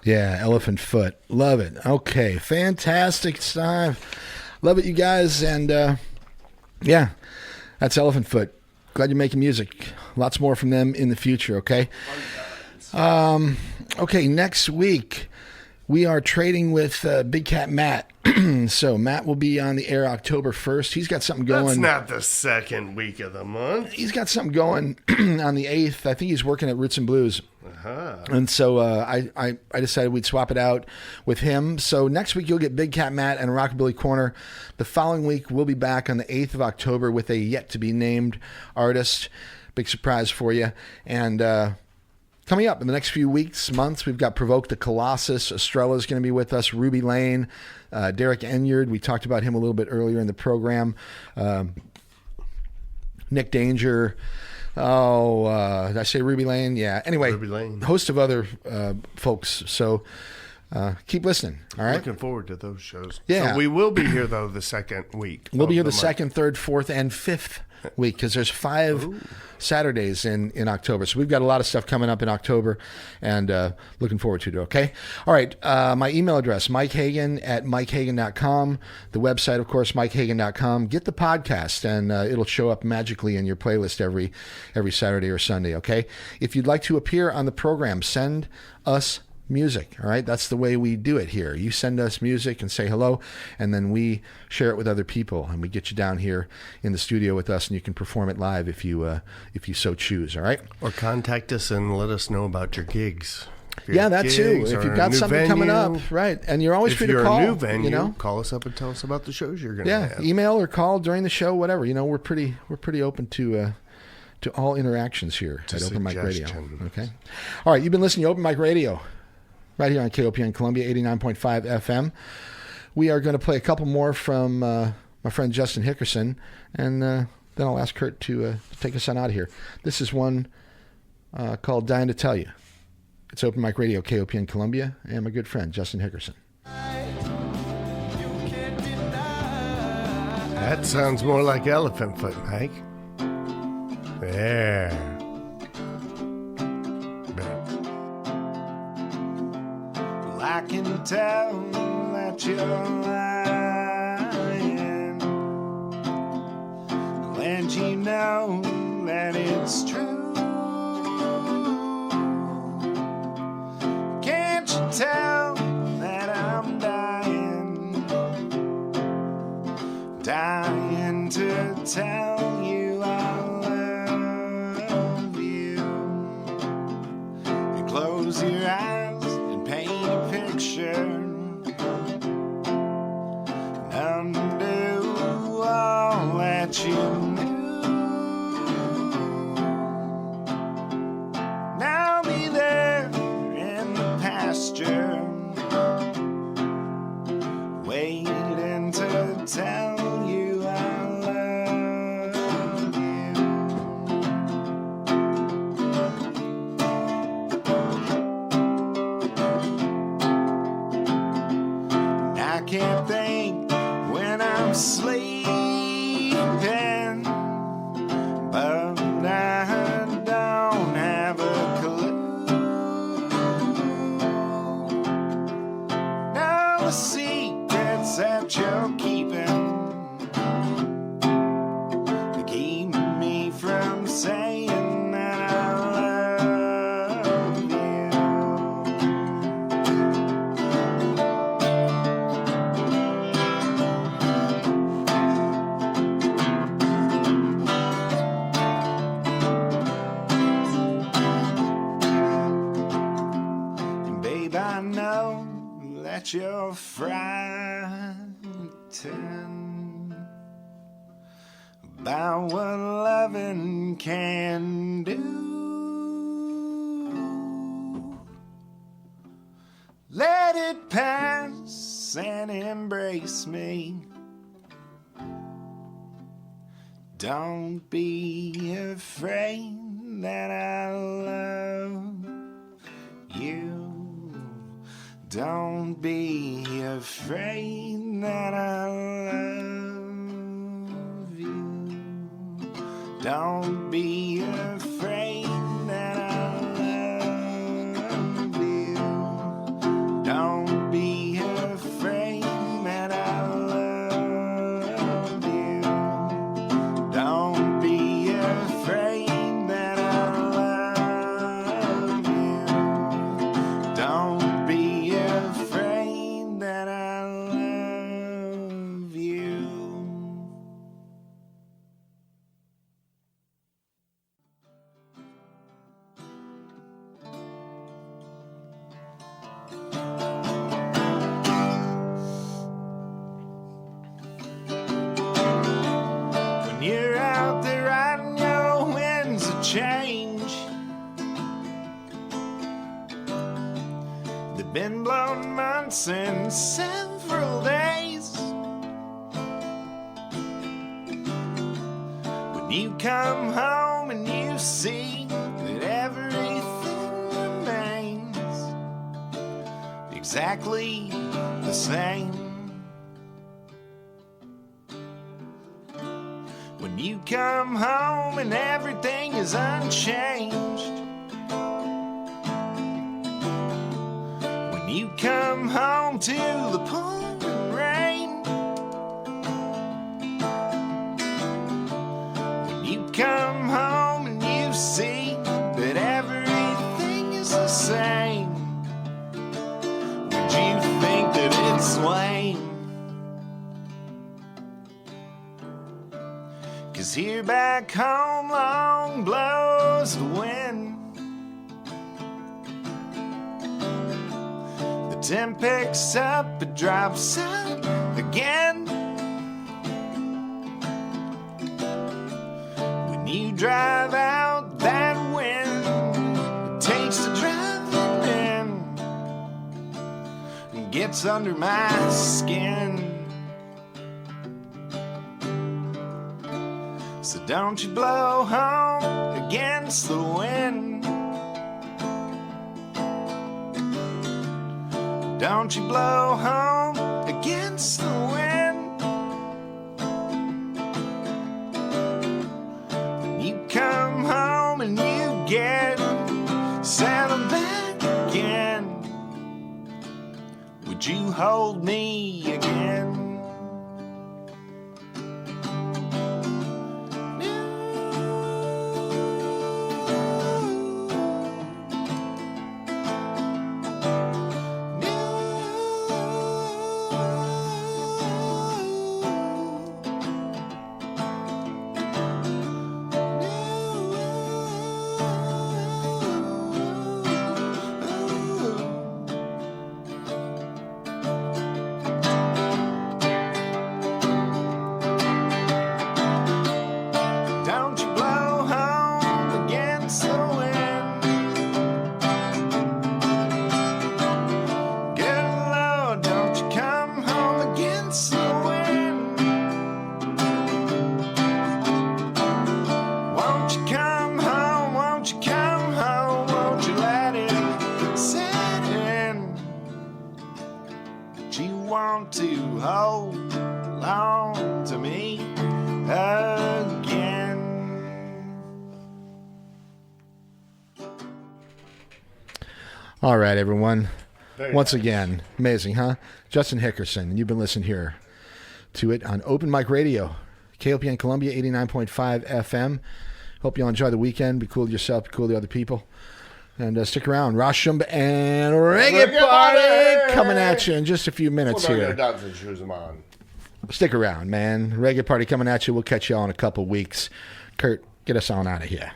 Yeah, Elephant Foot. Love it. Okay, fantastic stuff. Love it, you guys. And yeah, that's Elephant Foot. Glad you're making music. Lots more from them in the future, okay? Okay, next week we are trading with Big Cat Matt. So Matt will be on the air October 1st. He's got something going. That's not the second week of the month. He's got something going on the 8th. I think he's working at Roots and Blues. Uh-huh. And so I decided we'd swap it out with him. So next week you'll get Big Cat Matt and Rockabilly Corner. The following week we'll be back on the 8th of October with a yet-to-be-named artist. Big surprise for you. And coming up in the next few weeks, months, we've got Provoke the Colossus. Estrella's going to be with us. Ruby Lane. Derek Enyard. We talked about him a little bit earlier in the program. Nick Danger. Did I say Ruby Lane? Yeah. Anyway, Ruby Lane. Host of other folks. So keep listening. All right. Looking forward to those shows. Yeah. So we will be here, though, the second week. We'll be here the month. second, third, fourth, and fifth week because there's 5 Saturdays in October. So we've got a lot of stuff coming up in October and looking forward to it, okay? All right, my email address, mikehagan@mikehagan.com. The website, of course, mikehagan.com. Get the podcast, and it'll show up magically in your playlist every Saturday or Sunday, okay? If you'd like to appear on the program, send us music, all right? That's the way we do it here. You send us music and say hello, and then we share it with other people, and we get you down here in the studio with us, and you can perform it live if you so choose, all right? Or contact us and let us know about your gigs. Yeah, that too. If you've got something coming up, right? And you're always free to call. If you're a new venue, you know? call us up and tell us about the shows you're going to have. Yeah, email or call during the show, whatever. You know, we're pretty open to all interactions here at Open Mic Radio. Okay. All right, you've been listening to Open Mic Radio right here on KOPN Columbia 89.5 FM. We are going to play a couple more from my friend Justin Hickerson, and then I'll ask Kurt to take us on out of here. This is one called Dying to Tell You. It's Open Mic Radio, KOPN Columbia, and my good friend Justin Hickerson. That sounds more like Elephant Foot, Mike. There. I can tell that you're lying, and you know that it's true. Can't you tell that I'm dying to tell you I love that you knew. Now I'll be there in the pasture, waiting to tell you I love you. I can't think when I'm sleeping, but I don't have a clue. Now the secrets that you're keeping keep me from saying that I love you. And babe, I know that you're frightened about what loving can do. Let it pass and embrace me. Don't be afraid that I love you. Don't be afraid that I love you. Don't be afraid that I love you. Don't be afraid that I love you. Don't be afraid that I love you. Don't be afraid that I love you. When you're out there riding your winds of change, they've been blown months and several days. When you come home and you see that everything remains exactly the same. When you come home and everything is unchanged. When you come home to the pouring rain. When you come home and you see that everything is the same. Would you think that it's lame? 'Cause here back home long blows the wind. The temp picks up, it drops out again. When you drive out that wind, it takes the driving in and gets under my skin. So don't you blow home against the wind. Don't you blow home against the wind. When you come home and you get settled back again, would you hold me again? want to hold on to me again. All right, everyone. Once again, amazing, huh? Justin Hickerson, and you've been listening here to it on Open Mic Radio, KOPN Columbia 89.5 FM. Hope you all enjoy the weekend. Be cool to yourself, be cool to other people. And stick around. Rashum and Reggae Party coming at you in just a few minutes here. Stick around, man. Reggae Party coming at you. We'll catch you all in a couple weeks. Kurt, get us on out of here.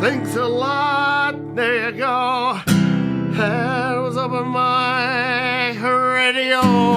Thanks a lot. There you go. That was Open Mic Radio.